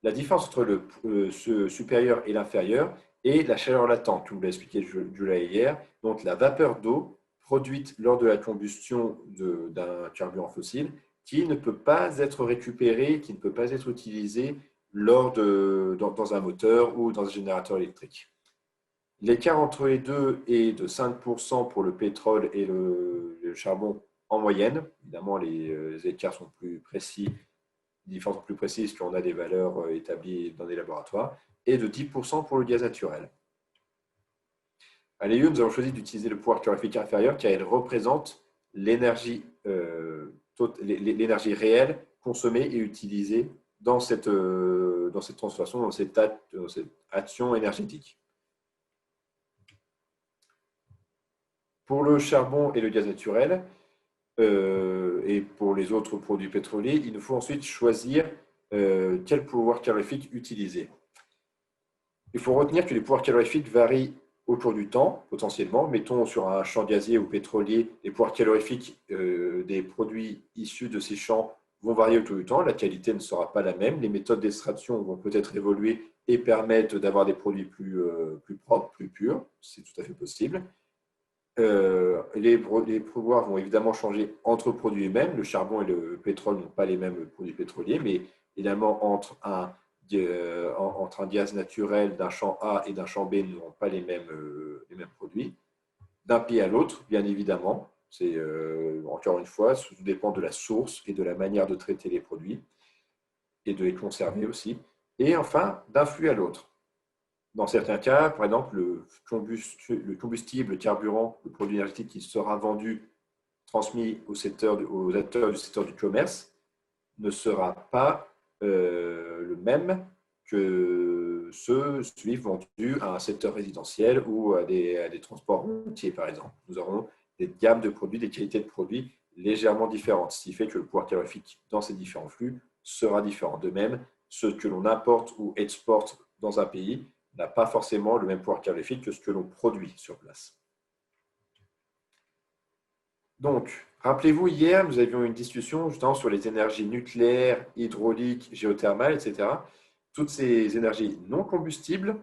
La différence entre ce supérieur et l'inférieur est la chaleur latente, que vous l'avez expliqué Julia hier. Donc la vapeur d'eau produite lors de la combustion d'un carburant fossile qui ne peut pas être récupéré, qui ne peut pas être utilisé dans un moteur ou dans un générateur électrique. L'écart entre les deux est de 5% pour le pétrole et le charbon en moyenne. Évidemment, les écarts sont plus précis, les différences sont plus précises quand on a des valeurs établies dans des laboratoires, et de 10% pour le gaz naturel. À l'EIE, nous avons choisi d'utiliser le pouvoir calorifique inférieur car il représente l'énergie réelle consommée et utilisée dans cette transformation, dans cette action énergétique. Pour le charbon et le gaz naturel, et pour les autres produits pétroliers, il nous faut ensuite choisir quel pouvoir calorifique utiliser. Il faut retenir que les pouvoirs calorifiques varient au cours du temps, potentiellement. Mettons sur un champ gazier ou pétrolier, les pouvoirs calorifiques des produits issus de ces champs vont varier au cours du temps. La qualité ne sera pas la même. Les méthodes d'extraction vont peut-être évoluer et permettre d'avoir des produits plus propres, plus purs. C'est tout à fait possible. Les pouvoirs vont évidemment changer entre produits eux-mêmes. Le charbon et le pétrole n'ont pas les mêmes produits pétroliers, mais évidemment entre un gaz naturel d'un champ A et d'un champ B n'auront pas les mêmes produits. D'un pays à l'autre, bien évidemment, c'est encore une fois, tout dépend de la source et de la manière de traiter les produits et de les conserver aussi. Et enfin, d'un flux à l'autre. Dans certains cas, par exemple, le combustible, le carburant, le produit énergétique qui sera vendu, transmis aux acteurs du secteur du commerce, ne sera pas le même que celui vendu à un secteur résidentiel ou à des transports routiers, par exemple. Nous aurons des gammes de produits, des qualités de produits légèrement différentes, ce qui fait que le pouvoir calorifique dans ces différents flux sera différent. De même, ce que l'on importe ou exporte dans un pays n'a pas forcément le même pouvoir calorifique que ce que l'on produit sur place. Donc, rappelez-vous, hier, nous avions une discussion justement sur les énergies nucléaires, hydrauliques, géothermales, etc. Toutes ces énergies non combustibles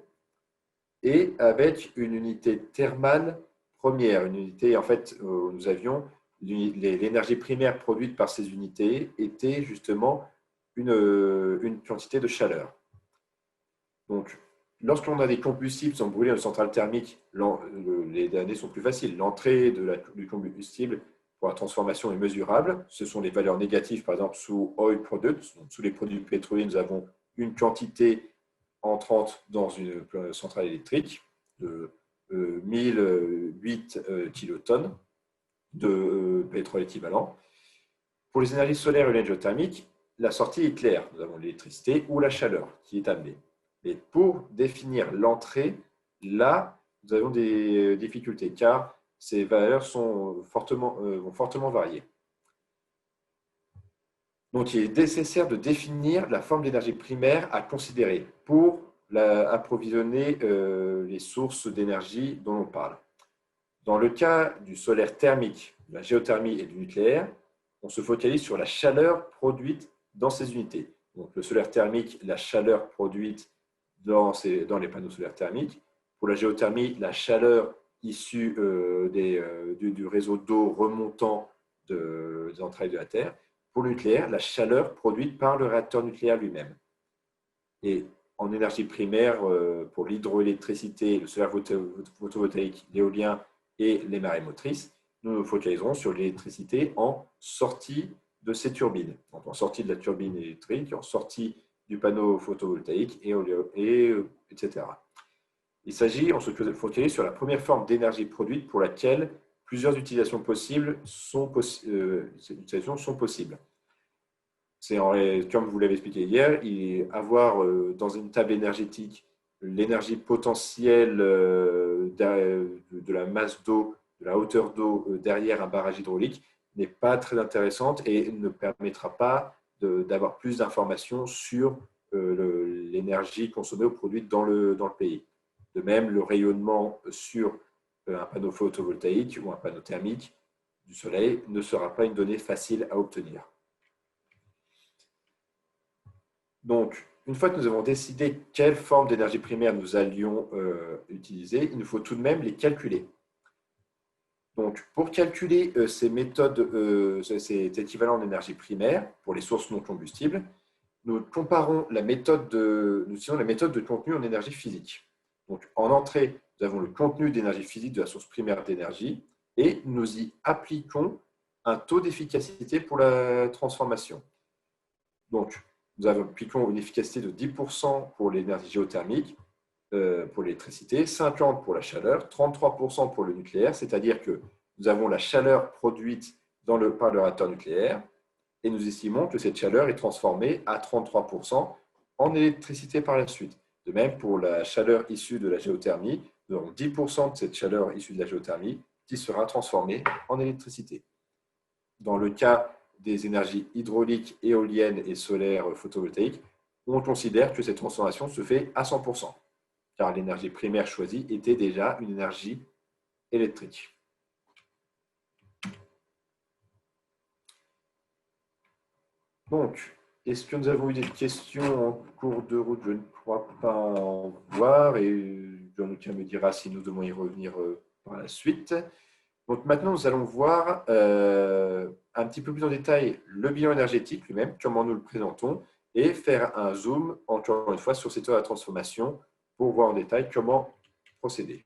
et avec une unité thermale première. Une unité, en fait, nous avions l'énergie primaire produite par ces unités était justement une quantité de chaleur. Donc, lorsqu'on a des combustibles qui sont brûlés dans une centrale thermique, les données sont plus faciles. L'entrée du combustible pour la transformation est mesurable. Ce sont les valeurs négatives, par exemple, sous oil products. Donc, sous les produits pétroliers, nous avons une quantité entrante dans une centrale électrique de 1008 kilotonnes de pétrole équivalent. Pour les énergies solaires et l'énergie géothermique, la sortie est claire. Nous avons l'électricité ou la chaleur qui est amenée. Et pour définir l'entrée, là, nous avons des difficultés car ces valeurs vont fortement varier. Donc, il est nécessaire de définir la forme d'énergie primaire à considérer pour approvisionner les sources d'énergie dont on parle. Dans le cas du solaire thermique, de la géothermie et du nucléaire, on se focalise sur la chaleur produite dans ces unités. Donc, le solaire thermique, la chaleur produite dans les panneaux solaires thermiques. Pour la géothermie, la chaleur issue du réseau d'eau remontant des entrailles de la Terre. Pour le nucléaire, la chaleur produite par le réacteur nucléaire lui-même. Et en énergie primaire, pour l'hydroélectricité, le solaire photovoltaïque, l'éolien et les marées motrices, nous nous focaliserons sur l'électricité en sortie de ces turbines. Donc, en sortie de la turbine électrique, en sortie du panneau photovoltaïque, etc. Il s'agit, on se focalise sur la première forme d'énergie produite pour laquelle plusieurs utilisations sont possibles. C'est comme vous l'avez expliqué hier, avoir dans une table énergétique l'énergie potentielle de la masse d'eau, de la hauteur d'eau derrière un barrage hydraulique n'est pas très intéressante et ne permettra pas d'avoir plus d'informations sur l'énergie consommée ou produite dans le pays. De même, le rayonnement sur un panneau photovoltaïque ou un panneau thermique du soleil ne sera pas une donnée facile à obtenir. Donc, une fois que nous avons décidé quelle forme d'énergie primaire nous allions utiliser, il nous faut tout de même les calculer. Donc, pour calculer ces méthodes, cet équivalent d'énergie primaire pour les sources non combustibles, nous comparons nous utilisons la méthode de contenu en énergie physique. Donc, en entrée, nous avons le contenu d'énergie physique de la source primaire d'énergie et nous y appliquons un taux d'efficacité pour la transformation. Donc, nous appliquons une efficacité de 10% pour l'énergie géothermique, pour l'électricité, 50% pour la chaleur, 33% pour le nucléaire, c'est-à-dire que nous avons la chaleur produite par le réacteur nucléaire et nous estimons que cette chaleur est transformée à 33% en électricité par la suite. De même, pour la chaleur issue de la géothermie, nous avons 10% de cette chaleur issue de la géothermie qui sera transformée en électricité. Dans le cas des énergies hydrauliques, éoliennes et solaires photovoltaïques, on considère que cette transformation se fait à 100%, car l'énergie primaire choisie était déjà une énergie électrique. Donc, est-ce que nous avons eu des questions en cours de route? Je ne crois pas en voir et Jean-Luc me dira si nous devons y revenir par la suite. Donc maintenant, nous allons voir un petit peu plus en détail le bilan énergétique lui-même, comment nous le présentons, et faire un zoom, encore une fois, sur cette transformation pour voir en détail comment procéder.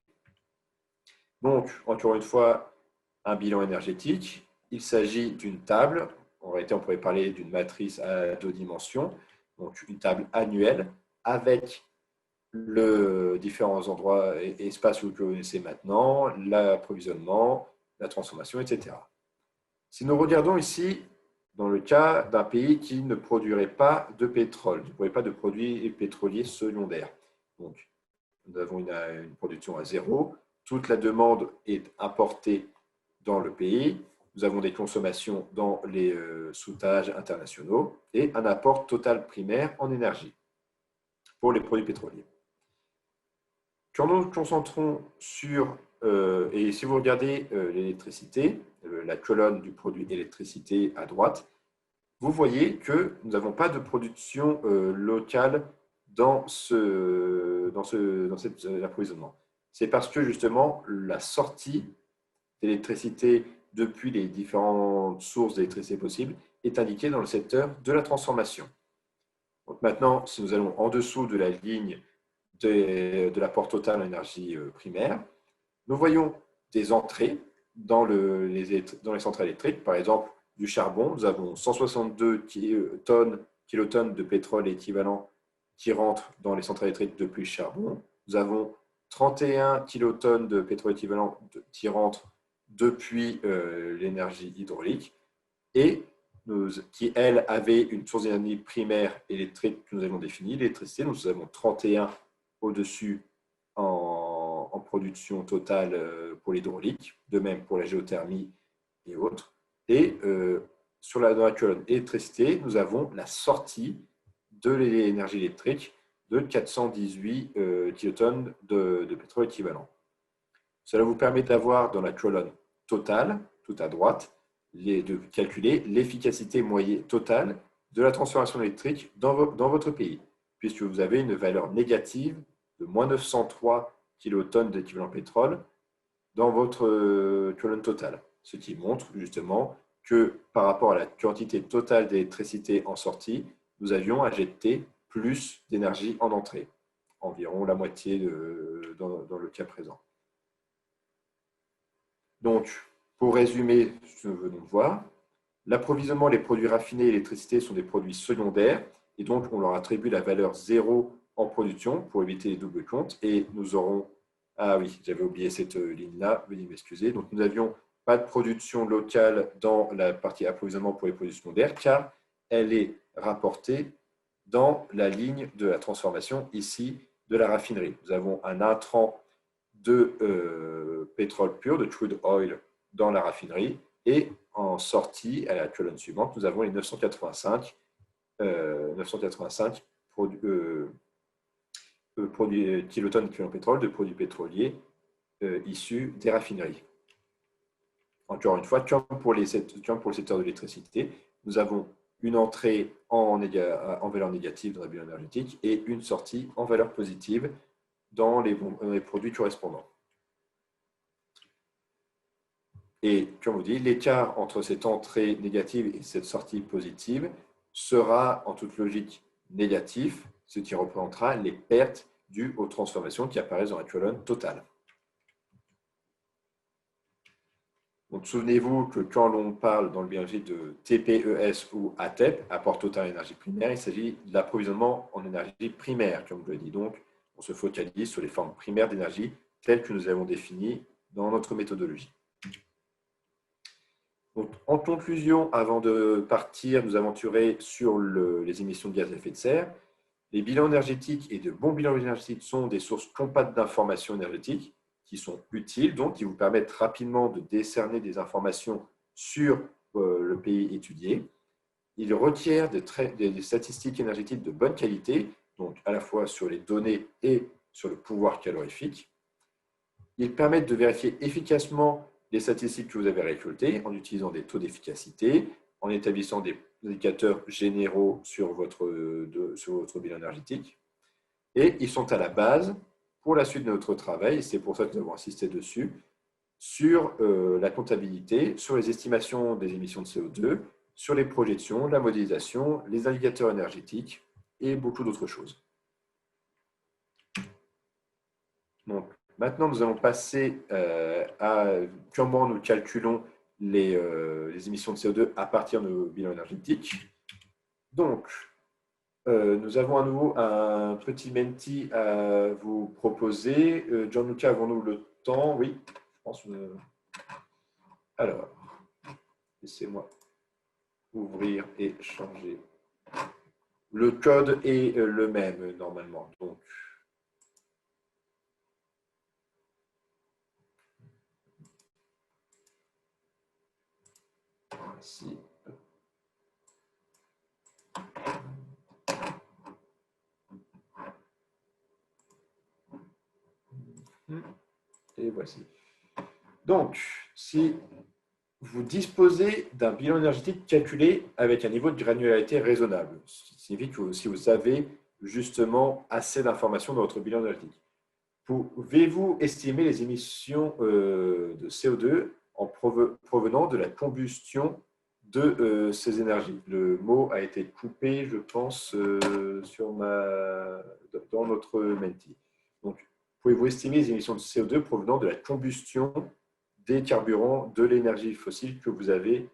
Donc, encore une fois, un bilan énergétique. Il s'agit d'une table. En réalité, on pourrait parler d'une matrice à 2 dimensions, donc une table annuelle avec les différents endroits et espaces que vous connaissez maintenant, l'approvisionnement, la transformation, etc. Si nous regardons ici, dans le cas d'un pays qui ne produirait pas de pétrole, ne produirait pas de produits pétroliers secondaires. Donc, nous avons une production à zéro, toute la demande est importée dans le pays, nous avons des consommations dans les soutages internationaux et un apport total primaire en énergie pour les produits pétroliers. Quand nous nous concentrons sur, et si vous regardez l'électricité, la colonne du produit électricité à droite, vous voyez que nous n'avons pas de production locale dans cet approvisionnement. C'est parce que justement la sortie d'électricité depuis les différentes sources d'électricité possibles est indiquée dans le secteur de la transformation. Donc maintenant, si nous allons en dessous de la ligne de l'apport total en énergie primaire, nous voyons des entrées dans les centrales électriques. Par exemple, du charbon, nous avons 162 kilotonnes de pétrole équivalent qui rentrent dans les centrales électriques depuis le charbon. Nous avons 31 kilotonnes de pétrole équivalent qui rentrent depuis l'énergie hydraulique et qui, elle, avait une source d'énergie primaire électrique que nous avons définie, l'électricité. Nous avons 31 au-dessus en production totale pour l'hydraulique, de même pour la géothermie et autres. Et dans la colonne électricité, nous avons la sortie de l'énergie électrique de 418 kilotonnes de pétrole équivalent. Cela vous permet d'avoir dans la colonne totale, tout à droite, de calculer l'efficacité moyenne totale de la transformation électrique dans votre pays, puisque vous avez une valeur négative de moins 903 kilotonnes d'équivalent pétrole dans votre colonne totale, ce qui montre justement que par rapport à la quantité totale d'électricité en sortie, nous avions injecté plus d'énergie en entrée, environ la moitié dans le cas présent. Donc, pour résumer ce que nous venons de voir, l'approvisionnement, les produits raffinés et l'électricité sont des produits secondaires et donc on leur attribue la valeur 0 en production pour éviter les doubles comptes et nous aurons… Ah oui, j'avais oublié cette ligne-là, veuillez m'excuser. Donc, nous n'avions pas de production locale dans la partie approvisionnement pour les produits secondaires car elle est rapportée dans la ligne de la transformation ici de la raffinerie. Nous avons un intrant de pétrole pur, de crude oil dans la raffinerie. Et en sortie, à la colonne suivante, nous avons les 985 kilotonnes d'équivalent pétrole de produits pétroliers issus des raffineries. Encore une fois, comme pour le secteur de l'électricité, nous avons une entrée en valeur négative dans la bilan énergétique et une sortie en valeur positive dans les produits correspondants. Et comme on dit, l'écart entre cette entrée négative et cette sortie positive sera en toute logique négatif, ce qui représentera les pertes dues aux transformations qui apparaissent dans la colonne totale. Donc, souvenez-vous que quand l'on parle dans le bilan de TPES ou ATEP, apport total énergie primaire, il s'agit de l'approvisionnement en énergie primaire, comme je le dis. Donc, on se focalise sur les formes primaires d'énergie telles que nous avons définies dans notre méthodologie. Donc, en conclusion, avant de partir, nous aventurer sur les émissions de gaz à effet de serre. Les bilans énergétiques et de bons bilans énergétiques sont des sources compactes d'informations énergétiques qui sont utiles, donc qui vous permettent rapidement de décerner des informations sur le pays étudié. Ils requièrent des statistiques énergétiques de bonne qualité, donc à la fois sur les données et sur le pouvoir calorifique. Ils permettent de vérifier efficacement les statistiques que vous avez récoltées en utilisant des taux d'efficacité, en établissant des indicateurs généraux sur votre bilan énergétique. Et ils sont à la base pour la suite de notre travail, et c'est pour ça que nous avons insisté dessus, sur la comptabilité, sur les estimations des émissions de CO2, sur les projections, la modélisation, les indicateurs énergétiques et beaucoup d'autres choses. Donc, maintenant, nous allons passer à comment nous calculons les émissions de CO2 à partir de nos bilans énergétiques. Donc, nous avons à nouveau un petit menti à vous proposer. Gianluca, avons-nous le temps? Oui, je pense. Alors, laissez-moi ouvrir et changer. Le code est le même normalement. Donc, ici. Et voici. Donc, si vous disposez d'un bilan énergétique calculé avec un niveau de granularité raisonnable, ce qui signifie que si vous avez justement assez d'informations dans votre bilan énergétique, pouvez-vous estimer les émissions de CO2 en provenant de la combustion de ces énergies? Le mot a été coupé, je pense, dans notre menti. Donc, pouvez-vous estimer les émissions de CO2 provenant de la combustion des carburants, de l'énergie fossile que vous avez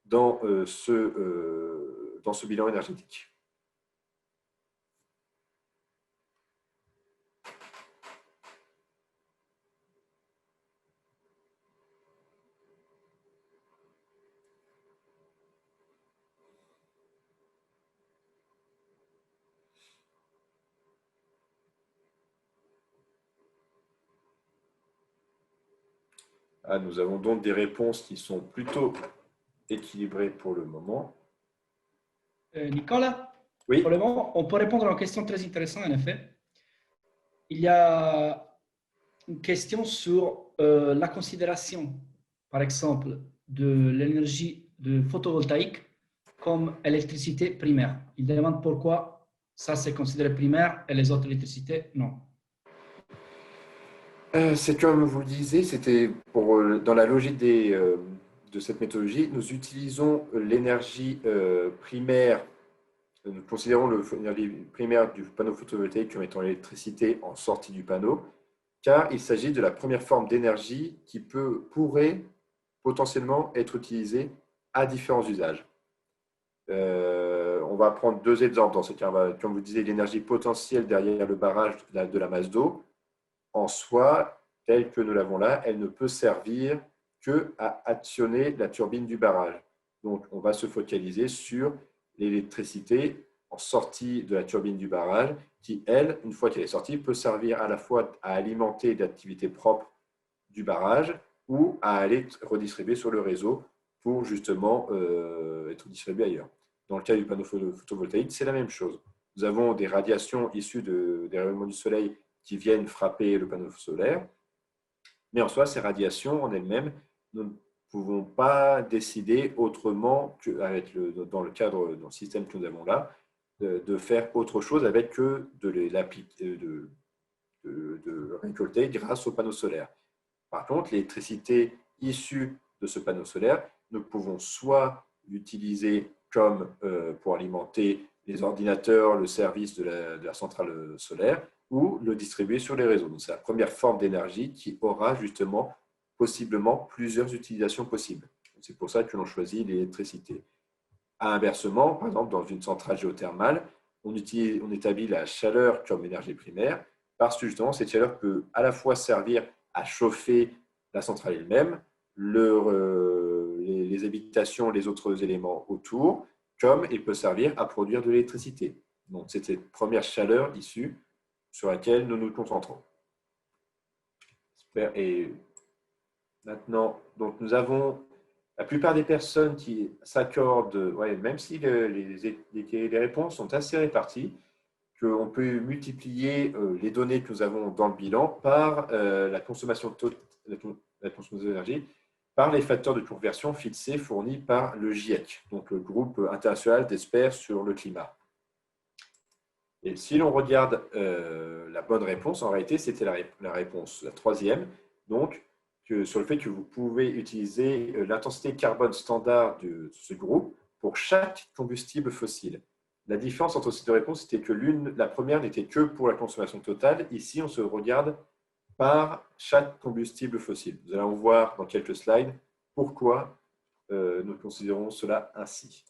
dans ce bilan énergétique? Nous avons donc des réponses qui sont plutôt équilibrées pour le moment. Nicolas, oui. Pour le moment, on peut répondre à une question très intéressante, en effet. Il y a une question sur la considération, par exemple, de l'énergie de photovoltaïque comme électricité primaire. Il demande pourquoi ça c'est considéré primaire et les autres électricités, non. C'est comme vous le disiez, c'était dans la logique de cette méthodologie, nous utilisons l'énergie primaire, nous considérons l'énergie primaire du panneau photovoltaïque comme étant l'électricité en sortie du panneau, car il s'agit de la première forme d'énergie qui pourrait potentiellement être utilisée à différents usages. On va prendre deux exemples dans ce cas. Comme vous disiez, l'énergie potentielle derrière le barrage de la masse d'eau, en soi, telle que nous l'avons là, elle ne peut servir qu'à actionner la turbine du barrage. Donc, on va se focaliser sur l'électricité en sortie de la turbine du barrage, qui, elle, une fois qu'elle est sortie, peut servir à la fois à alimenter l'activité propre du barrage ou à aller redistribuer sur le réseau pour justement être distribué ailleurs. Dans le cas du panneau photovoltaïque, c'est la même chose. Nous avons des radiations issues des rayonnements du soleil qui viennent frapper le panneau solaire, mais en soi, ces radiations en elles-mêmes, nous ne pouvons pas décider autrement que, dans le cadre, dans le système que nous avons là, de faire autre chose avec que de récolter grâce au panneau solaire. Par contre, l'électricité issue de ce panneau solaire, nous pouvons soit l'utiliser comme pour alimenter les ordinateurs, le service de la centrale solaire, ou le distribuer sur les réseaux. Donc, c'est la première forme d'énergie qui aura justement possiblement plusieurs utilisations possibles. C'est pour ça que l'on choisit l'électricité. Inversement, par exemple, dans une centrale géothermale, on établit la chaleur comme énergie primaire parce que justement, cette chaleur peut à la fois servir à chauffer la centrale elle-même, les habitations, les autres éléments autour, comme il peut servir à produire de l'électricité. Donc, c'est cette première chaleur issue sur laquelle nous nous concentrons. Et maintenant, donc nous avons la plupart des personnes qui s'accordent, même si les réponses sont assez réparties, qu'on peut multiplier les données que nous avons dans le bilan par la consommation d'énergie, par les facteurs de conversion fixés fournis par le GIEC, donc le groupe international d'experts sur le climat. Et si l'on regarde la bonne réponse, en réalité, c'était la réponse, la troisième, donc sur le fait que vous pouvez utiliser l'intensité carbone standard de ce groupe pour chaque combustible fossile. La différence entre ces deux réponses, c'était que la première n'était que pour la consommation totale. Ici, on se regarde par chaque combustible fossile. Nous allons voir dans quelques slides pourquoi nous considérons cela ainsi.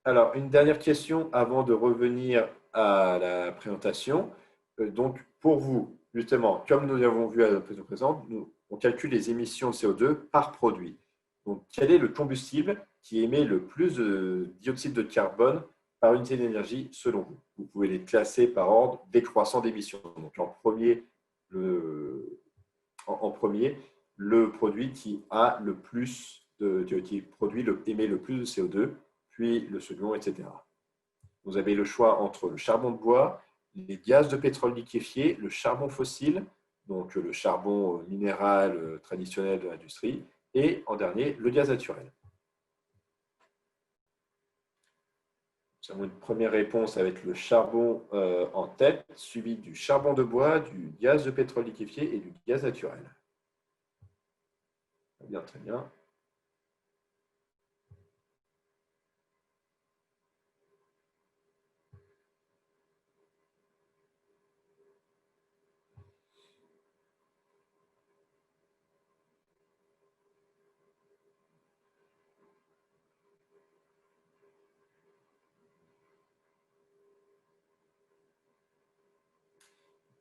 Alors, une dernière question avant de revenir à la présentation. Donc, pour vous, justement, comme nous l'avons vu à la présentation précédente, on calcule les émissions de CO2 par produit. Donc, quel est le combustible qui émet le plus de dioxyde de carbone par unité d'énergie selon vous? Vous pouvez les classer par ordre décroissant d'émissions. Donc, en premier, le produit qui a le plus émet le plus de CO2, puis le second, etc. Vous avez le choix entre le charbon de bois, les gaz de pétrole liquéfié, le charbon fossile, donc le charbon minéral traditionnel de l'industrie, et en dernier, le gaz naturel. Nous avons une première réponse avec le charbon en tête, suivi du charbon de bois, du gaz de pétrole liquéfié et du gaz naturel. Très bien, très bien.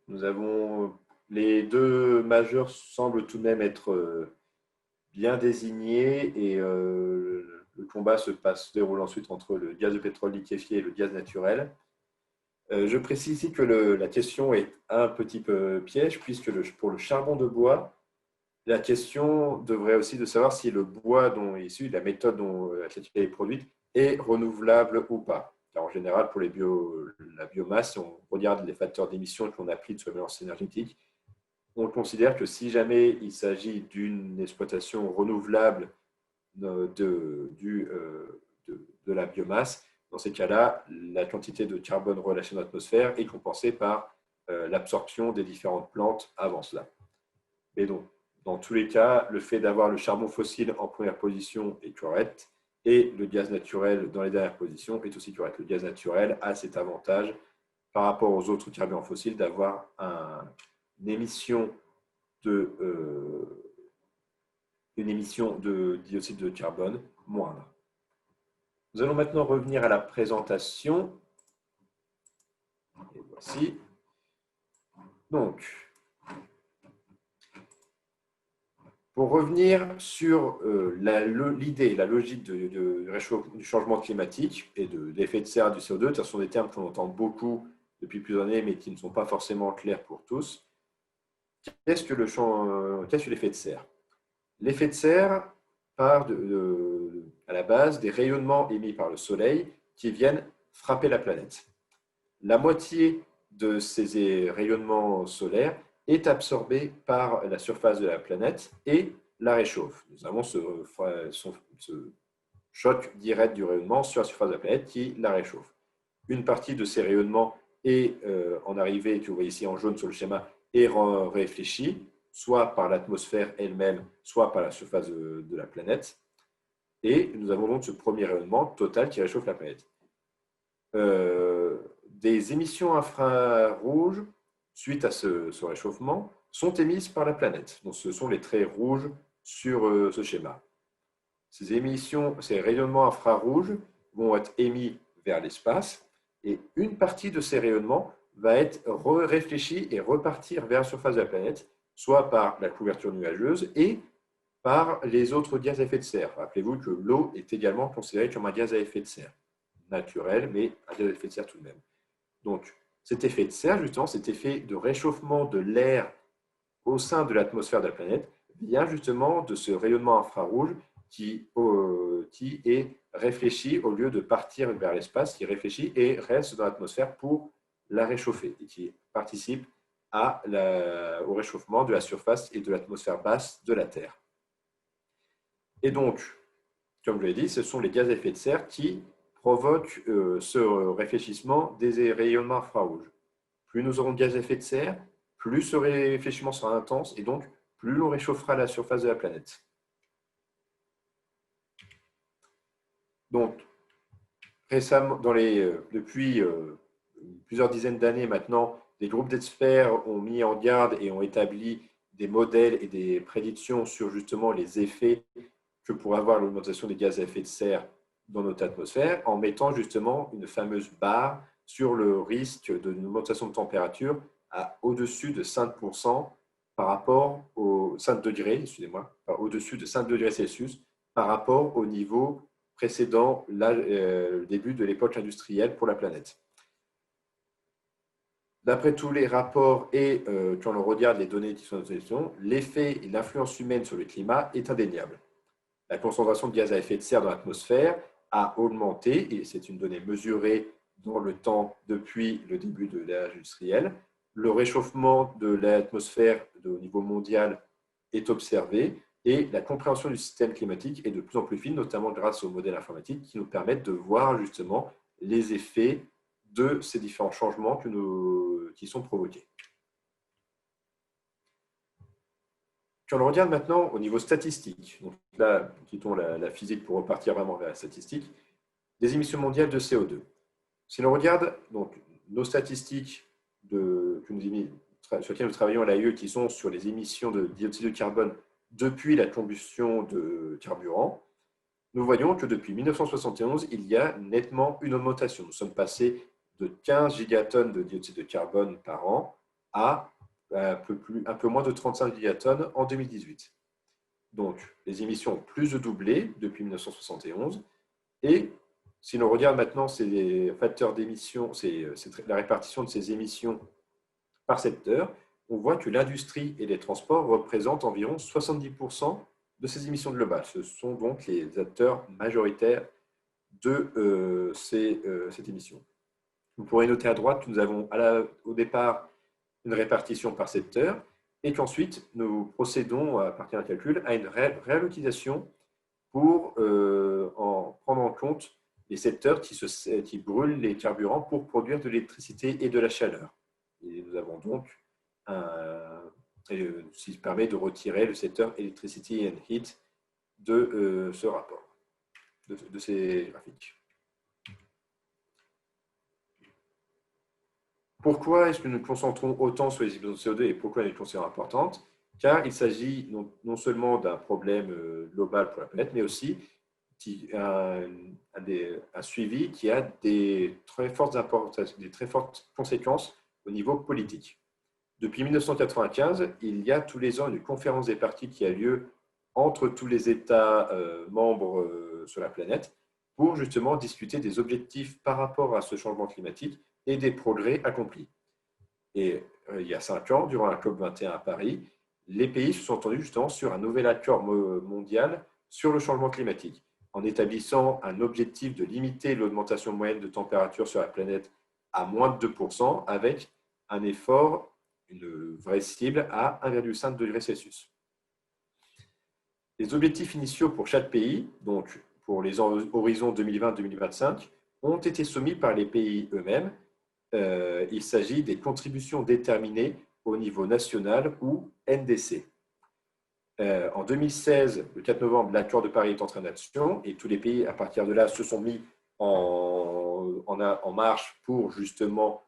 Nous avons les deux majeurs semblent tout de même être bien désignés et le combat se déroule ensuite entre le gaz de pétrole liquéfié et le gaz naturel. Je précise ici que la question est un petit peu piège puisque pour le charbon de bois, la question devrait aussi de savoir si le bois dont est issu, la méthode dont la est produite, est renouvelable ou pas. Car en général, pour la biomasse, si on regarde les facteurs d'émission que l'on applique sur la balance énergétique, on considère que si jamais il s'agit d'une exploitation renouvelable de la biomasse, dans ces cas-là, la quantité de carbone relâchée dans l'atmosphère est compensée par l'absorption des différentes plantes avant cela. Mais donc, dans tous les cas, le fait d'avoir le charbon fossile en première position est correct et le gaz naturel dans les dernières positions est aussi correct. Le gaz naturel a cet avantage par rapport aux autres carburants fossiles d'avoir une émission de dioxyde de carbone moindre. Nous allons maintenant revenir à la présentation. Et voici. Donc, Pour revenir sur l'idée, la logique du changement climatique et de l'effet de serre du CO2, ce sont des termes qu'on entend beaucoup depuis plusieurs années, mais qui ne sont pas forcément clairs pour tous. Qu'est-ce que l'effet de serre? L'effet de serre part à la base des rayonnements émis par le Soleil qui viennent frapper la planète. La moitié de ces rayonnements solaires est absorbée par la surface de la planète et la réchauffe. Nous avons ce choc direct du rayonnement sur la surface de la planète qui la réchauffe. Une partie de ces rayonnements est en arrivée, que vous voyez ici en jaune sur le schéma, est réfléchie, soit par l'atmosphère elle-même, soit par la surface de la planète. Et nous avons donc ce premier rayonnement total qui réchauffe la planète. Des émissions infrarouges, suite à ce réchauffement, sont émises par la planète. Donc, ce sont les traits rouges sur ce schéma. Ces rayonnements infrarouges vont être émis vers l'espace et une partie de ces rayonnements va être réfléchie et repartir vers la surface de la planète, soit par la couverture nuageuse et par les autres gaz à effet de serre. Rappelez-vous que l'eau est également considérée comme un gaz à effet de serre naturel, mais un gaz à effet de serre tout de même. Donc, cet effet de serre, justement, cet effet de réchauffement de l'air au sein de l'atmosphère de la planète, vient justement de ce rayonnement infrarouge qui est réfléchi au lieu de partir vers l'espace, qui réfléchit et reste dans l'atmosphère pour la réchauffer et qui participe au réchauffement de la surface et de l'atmosphère basse de la Terre. Et donc, comme je l'ai dit, ce sont les gaz à effet de serre qui provoquent ce réfléchissement des rayonnements infrarouges. Plus nous aurons de gaz à effet de serre, plus ce réfléchissement sera intense et donc plus l'on réchauffera la surface de la planète. Donc, récemment, depuis plusieurs dizaines d'années maintenant, des groupes d'experts ont mis en garde et ont établi des modèles et des prédictions sur justement les effets que pourrait avoir l'augmentation des gaz à effet de serre dans notre atmosphère, en mettant justement une fameuse barre sur le risque d'une augmentation de température à au-dessus de 5% par rapport aux 5 degrés, au-dessus de 5 degrés Celsius par rapport au niveau précédent le début de l'époque industrielle pour la planète. D'après tous les rapports et quand on regarde les données qui sont dans cette section, l'effet et l'influence humaine sur le climat est indéniable. La concentration de gaz à effet de serre dans l'atmosphère a augmenté, et c'est une donnée mesurée dans le temps depuis le début de l'ère industrielle. Le réchauffement de l'atmosphère au niveau mondial est observé et la compréhension du système climatique est de plus en plus fine, notamment grâce aux modèles informatiques qui nous permettent de voir justement les effets de ces différents changements qui sont provoqués. Quand on regarde maintenant au niveau statistique, donc là, quittons la physique pour repartir vraiment vers la statistique, des émissions mondiales de CO2. Si l'on regarde donc, nos statistiques sur lesquelles nous travaillons à l'AIE, qui sont sur les émissions de dioxyde de carbone depuis la combustion de carburant, nous voyons que depuis 1971, il y a nettement une augmentation. Nous sommes passés de 15 gigatonnes de dioxyde de carbone par an à un peu moins de 35 gigatonnes en 2018. Donc, les émissions ont plus de doublé depuis 1971. Et si l'on regarde maintenant ces facteurs d'émissions, la répartition de ces émissions par secteur, on voit que l'industrie et les transports représentent environ 70% de ces émissions globales. Ce sont donc les acteurs majoritaires de cette émission. Vous pourrez noter à droite que nous avons au départ une répartition par secteur et qu'ensuite nous procédons à partir d'un calcul à une réallocation pour prendre en compte les secteurs qui brûlent les carburants pour produire de l'électricité et de la chaleur. Et nous avons donc ce qui permet de retirer le secteur Electricity and Heat de ce rapport, de ces graphiques. Pourquoi est-ce que nous nous concentrons autant sur les émissions de CO2 et pourquoi elles sont importantes? Car il s'agit non seulement d'un problème global pour la planète, mais aussi un suivi qui a des très fortes conséquences au niveau politique. Depuis 1995, il y a tous les ans une conférence des partis qui a lieu entre tous les États membres sur la planète pour justement discuter des objectifs par rapport à ce changement climatique et des progrès accomplis. Et il y a 5 ans, durant la COP21 à Paris, les pays se sont entendus justement sur un nouvel accord mondial sur le changement climatique, en établissant un objectif de limiter l'augmentation moyenne de température sur la planète à moins de 2%, avec un effort, une vraie cible à 1,5 degré Celsius. Les objectifs initiaux pour chaque pays, donc pour les horizons 2020-2025, ont été soumis par les pays eux-mêmes. Il s'agit des contributions déterminées au niveau national ou NDC. En 2016, le 4 novembre, l'accord de Paris est entré en action et tous les pays, à partir de là, se sont mis en marche pour justement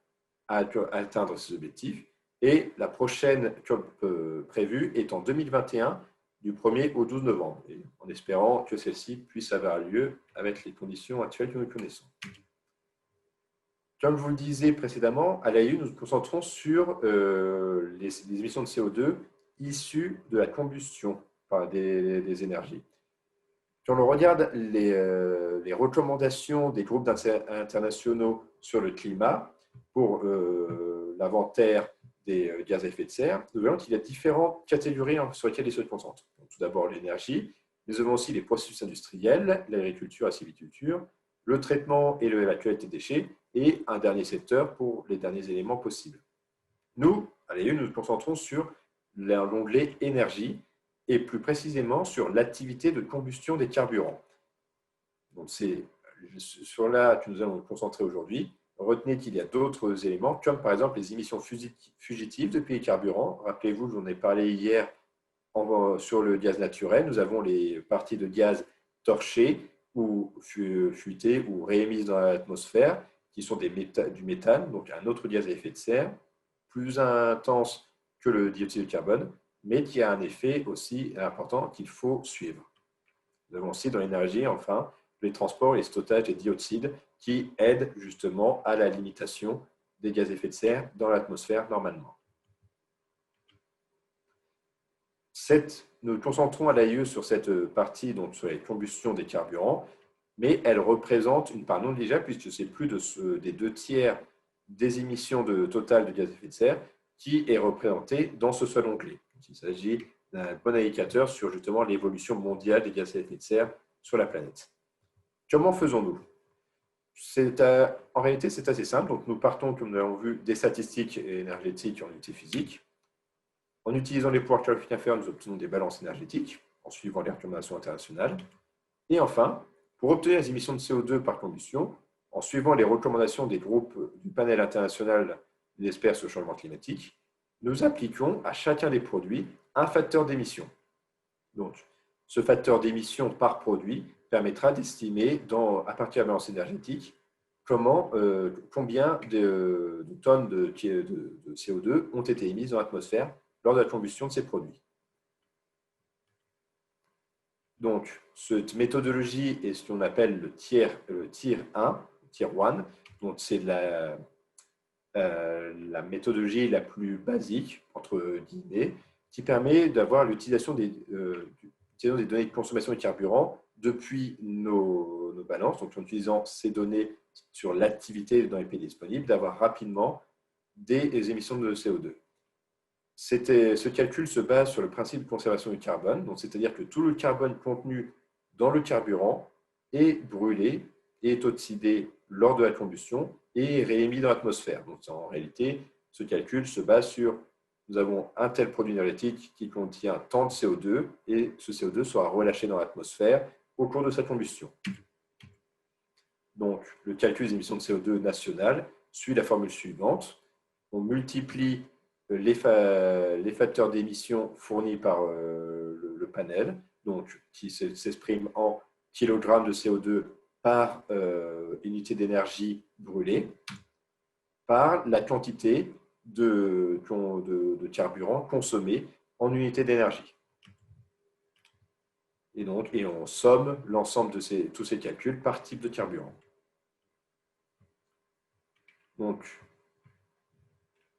atteindre ces objectifs. Et la prochaine COP prévue est en 2021, du 1er au 12 novembre, et en espérant que celle-ci puisse avoir lieu avec les conditions actuelles que nous connaissons. Comme je vous le disais précédemment, à l'AIU, nous nous concentrons sur les émissions de CO2 issues de la combustion des énergies. Si on regarde les recommandations des groupes internationaux sur le climat pour l'inventaire des gaz à effet de serre, nous voyons qu'il y a différentes catégories sur lesquelles ils se concentrent. Donc, tout d'abord, l'énergie. Nous avons aussi les processus industriels, l'agriculture, la sylviculture, le traitement et l'évacuation des déchets, et un dernier secteur pour les derniers éléments possibles. Nous, à l'AIU, nous nous concentrons sur l'onglet énergie et plus précisément sur l'activité de combustion des carburants. Donc, c'est sur là que nous allons nous concentrer aujourd'hui. Retenez qu'il y a d'autres éléments, comme par exemple les émissions fugitives depuis les carburants. Rappelez-vous, j'en ai parlé hier sur le gaz naturel. Nous avons les parties de gaz torchées ou fuitées ou réémises dans l'atmosphère, qui sont du méthane, donc un autre gaz à effet de serre, plus intense que le dioxyde de carbone, mais qui a un effet aussi important qu'il faut suivre. Nous avons aussi dans l'énergie, enfin, les transports et les stockages des dioxydes qui aident justement à la limitation des gaz à effet de serre dans l'atmosphère normalement. Nous nous concentrons à l'AIE sur cette partie, donc sur les combustions des carburants, mais elle représente une part non négligeable puisque c'est plus des 2/3 des émissions totales de gaz à effet de serre qui est représentée dans ce seul onglet. Il s'agit d'un bon indicateur sur justement l'évolution mondiale des gaz à effet de serre sur la planète. Comment faisons-nous ? En réalité, c'est assez simple. Donc, nous partons, comme nous l'avons vu, des statistiques énergétiques en unité physique. En utilisant les pouvoirs calorifiques inférieurs, nous obtenons des balances énergétiques en suivant les recommandations internationales. Et enfin, pour obtenir les émissions de CO2 par combustion, en suivant les recommandations des groupes du panel international des experts sur le changement climatique, nous appliquons à chacun des produits un facteur d'émission. Donc, ce facteur d'émission par produit permettra d'estimer, à partir de la balance énergétique, combien de tonnes de CO2 ont été émises dans l'atmosphère lors de la combustion de ces produits. Donc, cette méthodologie est ce qu'on appelle le tier 1, tier 1. Donc, c'est la méthodologie la plus basique, entre guillemets, qui permet d'avoir l'utilisation des données de consommation de carburant depuis nos balances, donc en utilisant ces données sur l'activité dans les pays disponibles, d'avoir rapidement des émissions de CO2. Ce calcul se base sur le principe de conservation du carbone, c'est-à-dire que tout le carbone contenu dans le carburant est brûlé, est oxydé lors de la combustion et réémis dans l'atmosphère. Donc, en réalité, ce calcul se base sur nous avons un tel produit énergétique qui contient tant de CO2 et ce CO2 sera relâché dans l'atmosphère au cours de sa combustion. Donc, le calcul des émissions de CO2 nationales suit la formule suivante. On multiplie les facteurs d'émission fournis par le panel, donc qui s'exprime en kilogrammes de CO2 par unité d'énergie brûlée, par la quantité de carburant consommé en unité d'énergie. Et on somme l'ensemble de tous ces calculs par type de carburant. Donc,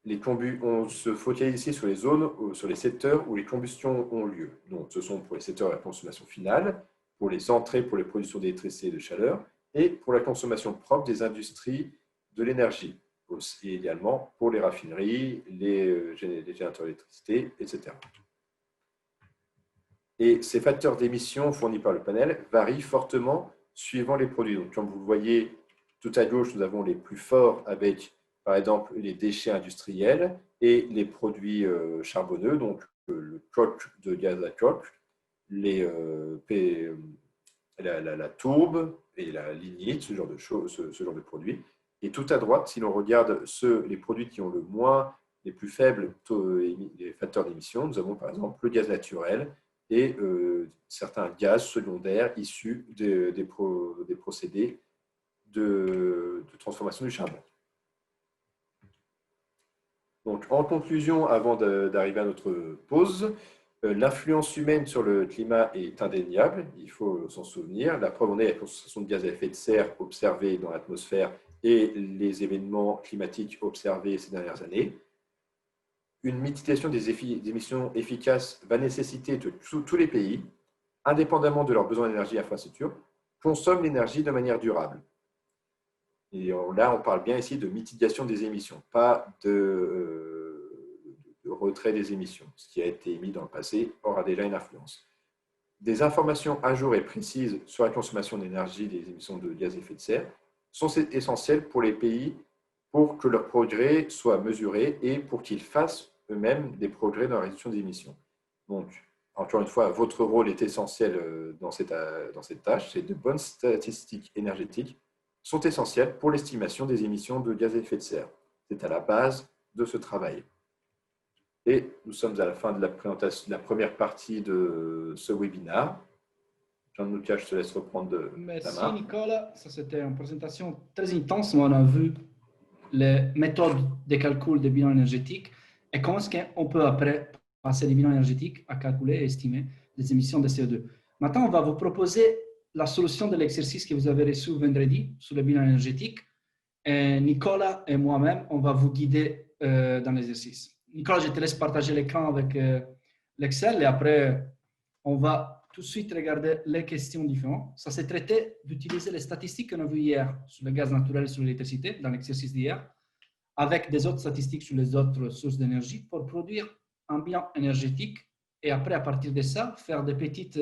on se focalise ici sur les zones, sur les secteurs où les combustions ont lieu. Donc, ce sont pour les secteurs de la consommation finale, pour les entrées, pour les productions d'électricité et de chaleur, et pour la consommation propre des industries de l'énergie, et également pour les raffineries, les générateurs d'électricité, etc. Et ces facteurs d'émission fournis par le panel varient fortement suivant les produits. Donc, comme vous le voyez, tout à gauche, nous avons les plus forts avec, par exemple, les déchets industriels et les produits charbonneux, donc le coke de gaz à coke, la tourbe et la lignite, ce genre de choses, ce genre de produits. Et tout à droite, si l'on regarde les produits qui ont les plus faibles les facteurs d'émission, nous avons par exemple le gaz naturel et certains gaz secondaires issus des procédés de transformation du charbon. Donc, en conclusion, avant d'arriver à notre pause, l'influence humaine sur le climat est indéniable, il faut s'en souvenir. La preuve en est la concentration de gaz à effet de serre observée dans l'atmosphère et les événements climatiques observés ces dernières années. Une mitigation des émissions efficaces va nécessiter que tous les pays, indépendamment de leurs besoins d'énergie et d'infrastructures, consomment l'énergie de manière durable. Et là, on parle bien ici de mitigation des émissions, pas de retrait des émissions. Ce qui a été émis dans le passé aura déjà une influence. Des informations à jour et précises sur la consommation d'énergie des émissions de gaz à effet de serre sont essentielles pour les pays pour que leurs progrès soient mesurés et pour qu'ils fassent eux-mêmes des progrès dans la réduction des émissions. Donc, encore une fois, votre rôle est essentiel dans cette tâche. C'est de bonnes statistiques énergétiques sont essentielles pour l'estimation des émissions de gaz à effet de serre. C'est à la base de ce travail. Et nous sommes à la fin de la présentation, de la première partie de ce webinaire. Gianluca, je te laisse reprendre ta main. Merci Nicolas, ça c'était une présentation très intense. On a vu les méthodes de calcul des bilans énergétiques et comment est-ce qu'on peut après passer des bilans énergétiques à calculer et estimer les émissions de CO2. Maintenant, on va vous proposer la solution de l'exercice que vous avez reçu vendredi sur le bilan énergétique. Et Nicolas et moi-même, on va vous guider dans l'exercice. Nicolas, je te laisse partager l'écran avec l'Excel et après, on va tout de suite regarder les questions différentes. Ça s'est traité d'utiliser les statistiques qu'on a vues hier sur le gaz naturel et sur l'électricité dans l'exercice d'hier, avec des autres statistiques sur les autres sources d'énergie pour produire un bilan énergétique et après, à partir de ça, faire des petites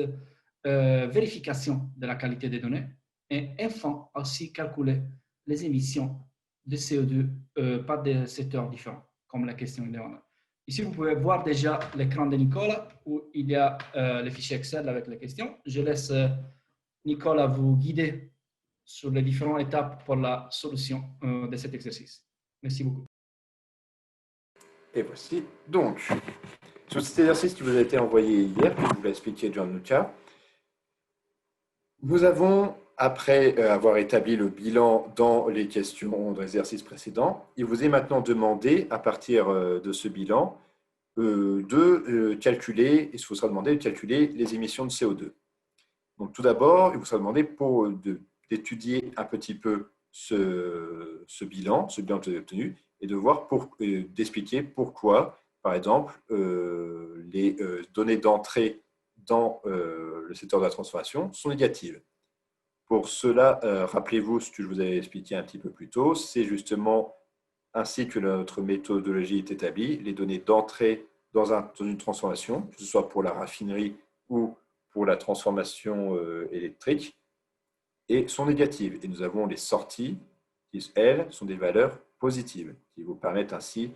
vérifications de la qualité des données et enfin aussi calculer les émissions de CO2 par des secteurs différents, comme la question est demandée. Ici, vous pouvez voir déjà l'écran de Nicolas où il y a les fichiers Excel avec les questions. Je laisse Nicolas vous guider sur les différentes étapes pour la solution de cet exercice. Merci beaucoup. Et voici donc, sur cet exercice qui vous a été envoyé hier, comme vous l'a expliqué Gianluca, nous avons, après avoir établi le bilan dans les questions de l'exercice précédent, il vous est maintenant demandé, à partir de ce bilan, de calculer, il vous sera demandé de calculer les émissions de CO2. Donc, tout d'abord, il vous sera demandé d'étudier un petit peu ce bilan que vous avez obtenu et de voir d'expliquer pourquoi, par exemple, les données d'entrée dans le secteur de la transformation sont négatives. Pour cela, rappelez-vous ce que je vous avais expliqué un petit peu plus tôt, c'est justement ainsi que notre méthodologie est établie, les données d'entrée dans une transformation, que ce soit pour la raffinerie ou pour la transformation électrique, et sont négatives. Et nous avons les sorties qui, elles, sont des valeurs positives, qui vous permettent ainsi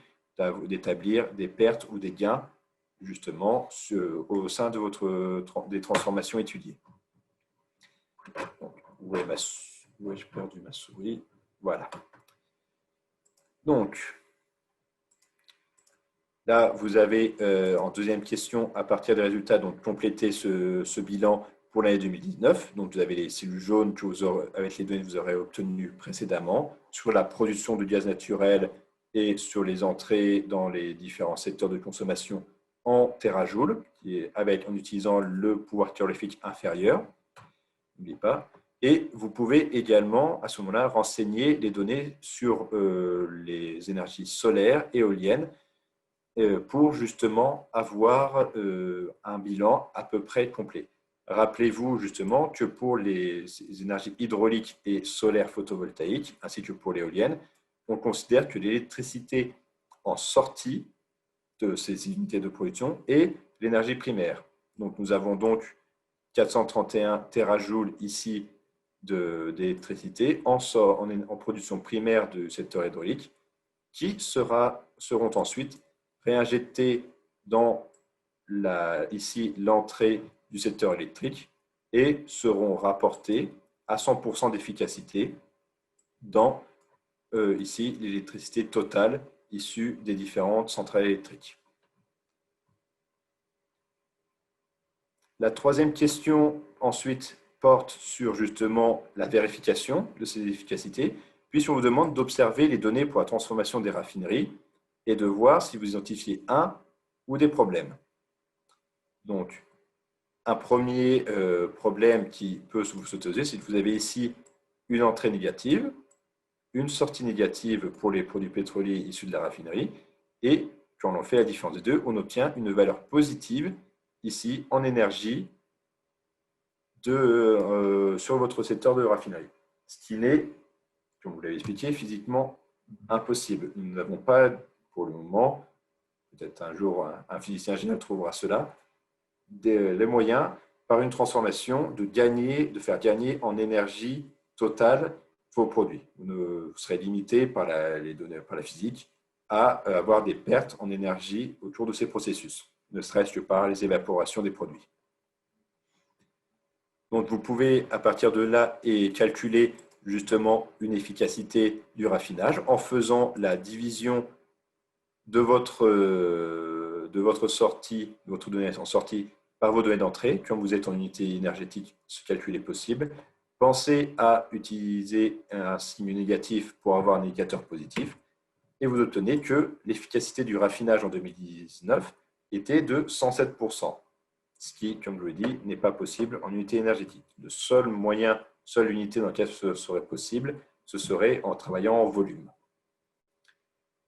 d'établir des pertes ou des gains, justement, au sein de des transformations étudiées. Donc, où ai-je perdu ma souris? Voilà. Donc, là, vous avez, en deuxième question, à partir des résultats, donc compléter ce bilan pour l'année 2019. Donc, vous avez les cellules jaunes avec les données que vous aurez obtenues précédemment sur la production de gaz naturel et sur les entrées dans les différents secteurs de consommation en térawoules, en utilisant le pouvoir calorifique inférieur. N'oubliez pas. Et vous pouvez également, à ce moment-là, renseigner les données sur les énergies solaires, éoliennes, pour justement avoir un bilan à peu près complet. Rappelez-vous justement que pour les énergies hydrauliques et solaires photovoltaïques, ainsi que pour l'éolienne, on considère que l'électricité en sortie de ces unités de production est l'énergie primaire. Donc, nous avons donc 431 terajoules ici d'électricité en production primaire du secteur hydraulique qui seront ensuite réinjectés dans ici l'entrée du secteur électrique et seront rapportés à 100% d'efficacité dans ici l'électricité totale issue des différentes centrales électriques. La troisième question ensuite porte sur justement la vérification de ces efficacités, puis on vous demande d'observer les données pour la transformation des raffineries et de voir si vous identifiez un ou des problèmes. Donc, un premier problème qui peut vous sauter, c'est que vous avez ici une entrée négative, une sortie négative pour les produits pétroliers issus de la raffinerie, et quand on fait la différence des deux, on obtient une valeur positive ici en énergie sur votre secteur de raffinerie, ce qui n'est, comme vous l'avez expliqué, physiquement impossible. Nous n'avons pas pour le moment, peut-être un jour un physicien génial trouvera cela, les moyens par une transformation de faire gagner en énergie totale vos produits. Vous serez limité par les données, par la physique à avoir des pertes en énergie autour de ces processus, ne serait-ce que par les évaporations des produits. Donc, vous pouvez, à partir de là, calculer justement une efficacité du raffinage en faisant la division de votre sortie, de votre donnée en sortie par vos données d'entrée. Quand vous êtes en unité énergétique, ce calcul est possible. Pensez à utiliser un signe négatif pour avoir un indicateur positif et vous obtenez que l'efficacité du raffinage en 2019 était de 107%. Ce qui, comme je vous l'ai dit, n'est pas possible en unité énergétique. Le seul moyen, seule unité dans laquelle ce serait possible, ce serait en travaillant en volume.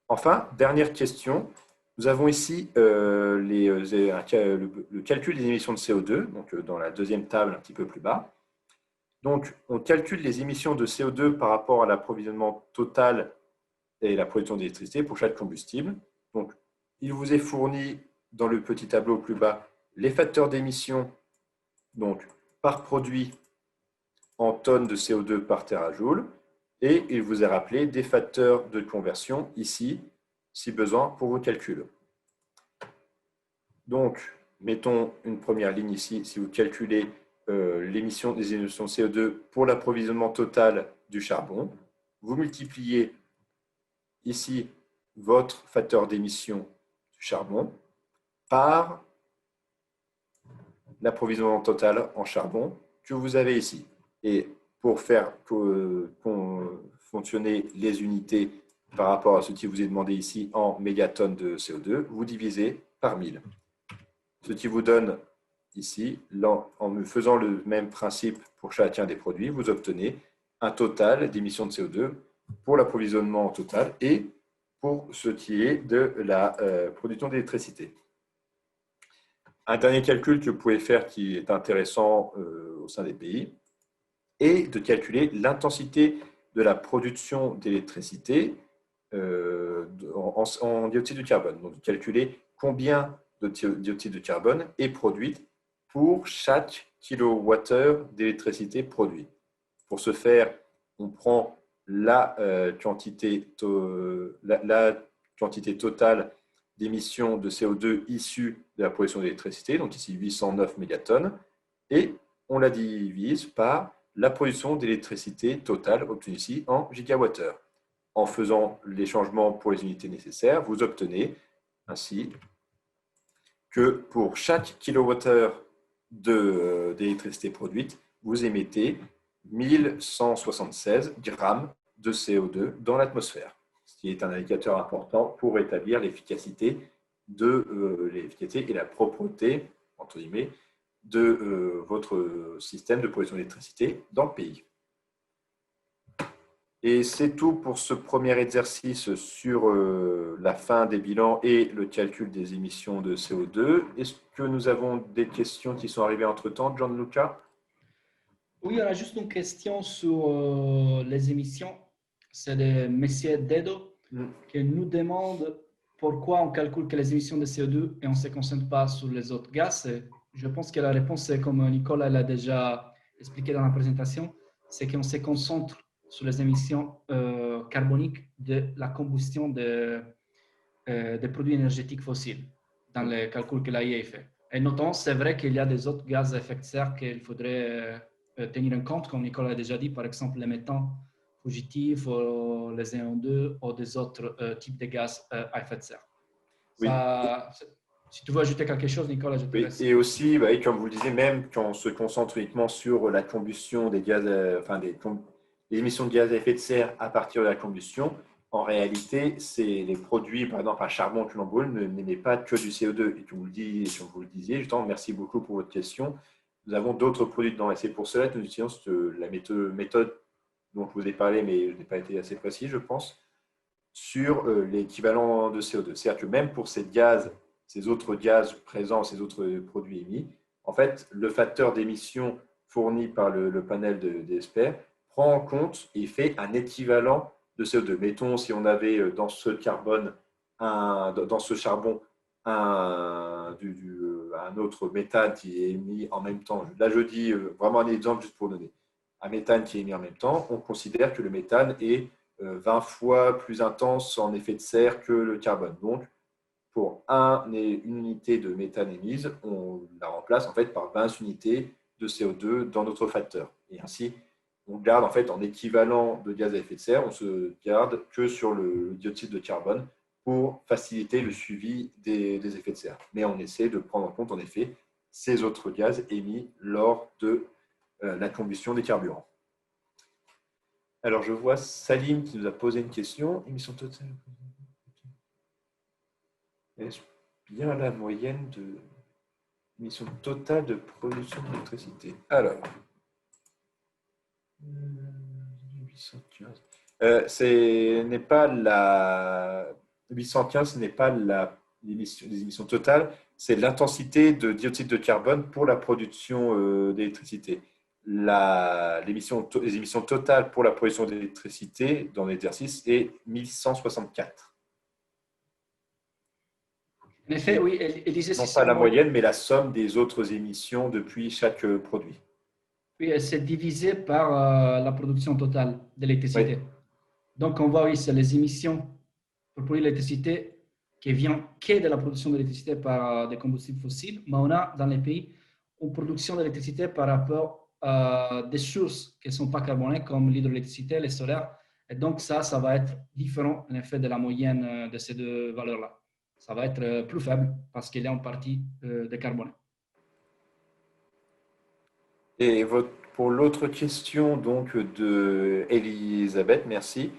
Enfin, dernière question, nous avons ici le calcul des émissions de CO2, donc dans la deuxième table un petit peu plus bas. Donc, on calcule les émissions de CO2 par rapport à l'approvisionnement total et la production d'électricité pour chaque combustible. Donc, il vous est fourni dans le petit tableau plus bas les facteurs d'émission donc par produit en tonnes de CO2 par terajoule et il vous est rappelé des facteurs de conversion ici, si besoin, pour vos calculs. Donc, mettons une première ligne ici, si vous calculez des émissions de CO2 pour l'approvisionnement total du charbon, vous multipliez ici votre facteur d'émission du charbon par l'approvisionnement total en charbon que vous avez ici. Et pour faire fonctionner les unités par rapport à ce qui vous est demandé ici en mégatonnes de CO2, vous divisez par 1000. Ce qui vous donne ici, en faisant le même principe pour chacun des produits, vous obtenez un total d'émissions de CO2 pour l'approvisionnement total et pour ce qui est de la production d'électricité. Un dernier calcul que vous pouvez faire qui est intéressant au sein des pays est de calculer l'intensité de la production d'électricité en dioxyde de carbone. Donc, calculer combien de dioxyde de carbone est produite pour chaque kilowattheure d'électricité produite. Pour ce faire, on prend la quantité totale d'émissions de CO2 issues de la production d'électricité, donc ici 809 mégatonnes, et on la divise par la production d'électricité totale obtenue ici en gigawattheure. En faisant les changements pour les unités nécessaires, vous obtenez ainsi que pour chaque kilowattheure d'électricité produite, vous émettez 1176 grammes de CO2 dans l'atmosphère, ce qui est un indicateur important pour établir l'efficacité et la propreté, entre guillemets, de votre système de production d'électricité dans le pays. Et c'est tout pour ce premier exercice sur la fin des bilans et le calcul des émissions de CO2. Est-ce que nous avons des questions qui sont arrivées entre-temps, Gianluca? Oui, on a juste une question sur les émissions. C'est de Monsieur Dedo qui nous demande pourquoi on calcule que les émissions de CO2 et on ne se concentre pas sur les autres gaz. Et je pense que la réponse est, comme Nicolas l'a déjà expliqué dans la présentation, c'est qu'on se concentre sur les émissions carboniques de la combustion des produits énergétiques fossiles dans les calculs que l'AIE fait. Et notamment, c'est vrai qu'il y a des autres gaz à effet de serre qu'il faudrait tenir en compte, comme Nicolas a déjà dit, par exemple les méthans fugitifs, ou les NO2 ou des autres types de gaz à effet de serre. Oui. Ça, si tu veux ajouter quelque chose, Nicolas, je te laisse. Et aussi, comme vous le disiez, même quand on se concentre uniquement sur la combustion des gaz, les émissions de gaz à effet de serre à partir de la combustion, en réalité, c'est les produits, par exemple, à charbon que l'on brûle, n'émettent pas que du CO2. Et comme vous le disiez, justement, merci beaucoup pour votre question. Nous avons d'autres produits dedans. Et c'est pour cela que nous utilisons la méthode dont je vous ai parlé, mais je n'ai pas été assez précis, je pense, sur l'équivalent de CO2. C'est-à-dire que même pour ces autres gaz présents, ces autres produits émis, en fait, le facteur d'émission fourni par le panel d'experts prend en compte et fait un équivalent de CO2. Mettons, si on avait dans ce carbone, dans ce charbon, un autre méthane qui est émis en même temps. Là, je dis vraiment un exemple juste pour donner. Un méthane qui est émis en même temps, on considère que le méthane est 20 fois plus intense en effet de serre que le carbone. Donc, pour une unité de méthane émise, on la remplace en fait par 20 unités de CO2 dans notre facteur. Et ainsi, on garde en fait en équivalent de gaz à effet de serre, on se garde que sur le dioxyde de carbone pour faciliter le suivi des effets de serre. Mais on essaie de prendre en compte en effet ces autres gaz émis lors de la combustion des carburants. Alors, je vois Salim qui nous a posé une question. Émission totale. Est-ce bien la moyenne de émission totale de production d'électricité? Alors, 815. Ce n'est pas la 815, ce n'est pas les émissions totales, c'est l'intensité de dioxyde de carbone pour la production d'électricité. Les émissions totales pour la production d'électricité dans l'exercice est 1164. En effet, oui, elle disait Non si pas la on... moyenne, mais la somme des autres émissions depuis chaque produit. Oui, c'est divisé par la production totale d'électricité. Oui. Donc, on voit, oui, c'est les émissions pour produire l'électricité qui viennent que de la production d'électricité par des combustibles fossiles, mais on a dans les pays une production d'électricité par rapport à des sources qui ne sont pas carbonées, comme l'hydroélectricité, les solaires. Et donc, ça va être différent, en effet, de la moyenne de ces deux valeurs-là. Ça va être plus faible parce qu'il y a une partie décarbonée. Et pour l'autre question donc de Elisabeth, merci.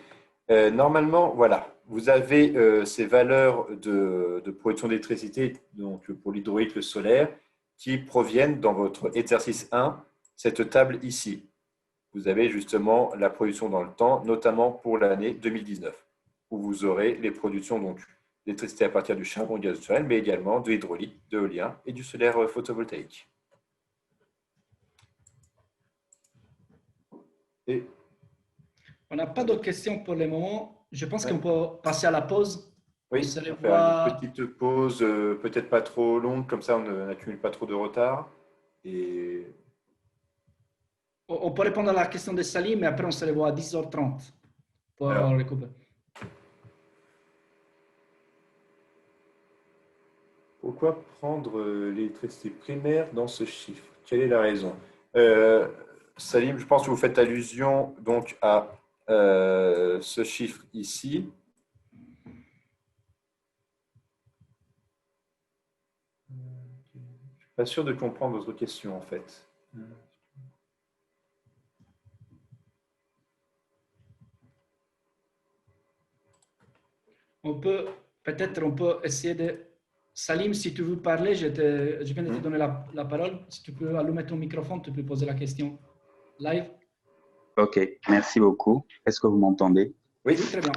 Normalement, voilà, vous avez ces valeurs de production d'électricité, donc pour l'hydraulique, le solaire, qui proviennent dans votre exercice 1, cette table ici. Vous avez justement la production dans le temps, notamment pour l'année 2019, où vous aurez les productions donc d'électricité à partir du charbon et du gaz naturel, mais également de l'hydraulique, de l'éolien et du solaire photovoltaïque. Et On n'a pas d'autres questions pour le moment. Je pense qu'on peut passer à la pause. oui, On se on va revoit. faire une petite pause, peut-être pas trop longue, comme ça on n'accumule pas trop de retard. Et On peut répondre à la question de Salim, mais après on se revoit à 10h30 pour alors, recouper. pourquoi prendre l'électricité primaire dans ce chiffre? Quelle est la raison? Salim, je pense que vous faites allusion donc à ce chiffre ici. Je ne suis pas sûr de comprendre votre question en fait. Peut-être on peut essayer de Salim, si tu veux parler, je viens de te donner la parole. Si tu peux allumer ton microphone, tu peux poser la question live. Ok, merci beaucoup. Est-ce que vous m'entendez? Oui, très bien.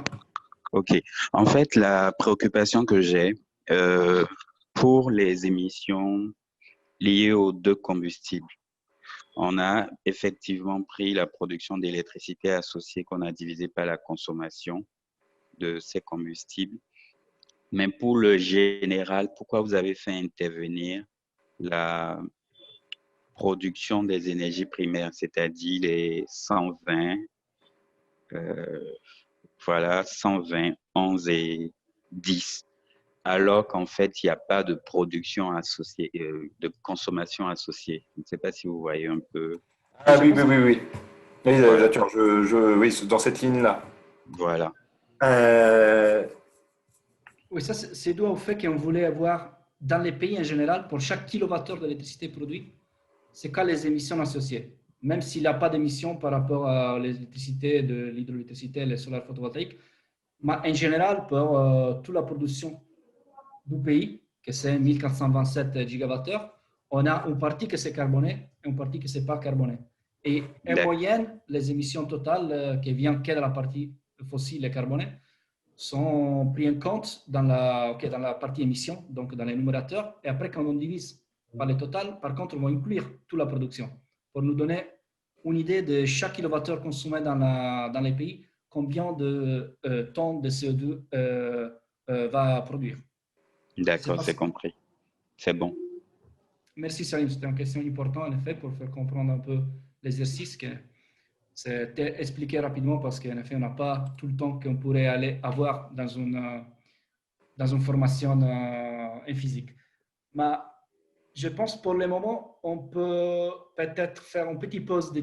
Ok. En fait, la préoccupation que j'ai pour les émissions liées aux deux combustibles, on a effectivement pris la production d'électricité associée qu'on a divisée par la consommation de ces combustibles. Mais pour le général, pourquoi vous avez fait intervenir la production des énergies primaires, c'est-à-dire les 120, voilà, 120, 11 et 10, alors qu'en fait, il n'y a pas de production associée, de consommation associée. Je ne sais pas si vous voyez un peu. Ah oui, oui, oui, oui. Oui, Voilà. d'accord, oui, dans cette ligne-là. Voilà. Oui, ça, c'est dû au fait qu'on voulait avoir, dans les pays en général, pour chaque kilowattheure d'électricité produite, c'est qu'à les émissions associées. Même s'il n'y a pas d'émissions par rapport à l'électricité, de l'hydroélectricité, les solaires photovoltaïques, mais en général, pour toute la production du pays, que c'est 1427 gigawattheures, on a une partie que c'est carboné et une partie que c'est pas carboné. Et en moyenne, les émissions totales qui viennent que de la partie fossile et carbonée sont pris en compte dans la partie émission, donc dans les numérateurs. Et après, quand on divise par le total, par contre, on va inclure toute la production pour nous donner une idée de chaque kilowattheure consommé dans les pays, combien de tonnes de CO2 va produire. D'accord, c'est compris. C'est bon. Merci Salim, c'était une question importante en effet pour faire comprendre un peu l'exercice. C'était expliqué rapidement parce qu'en effet, on n'a pas tout le temps qu'on pourrait avoir dans une formation en physique. Mais je pense pour le moment, on peut peut-être faire une petite pause de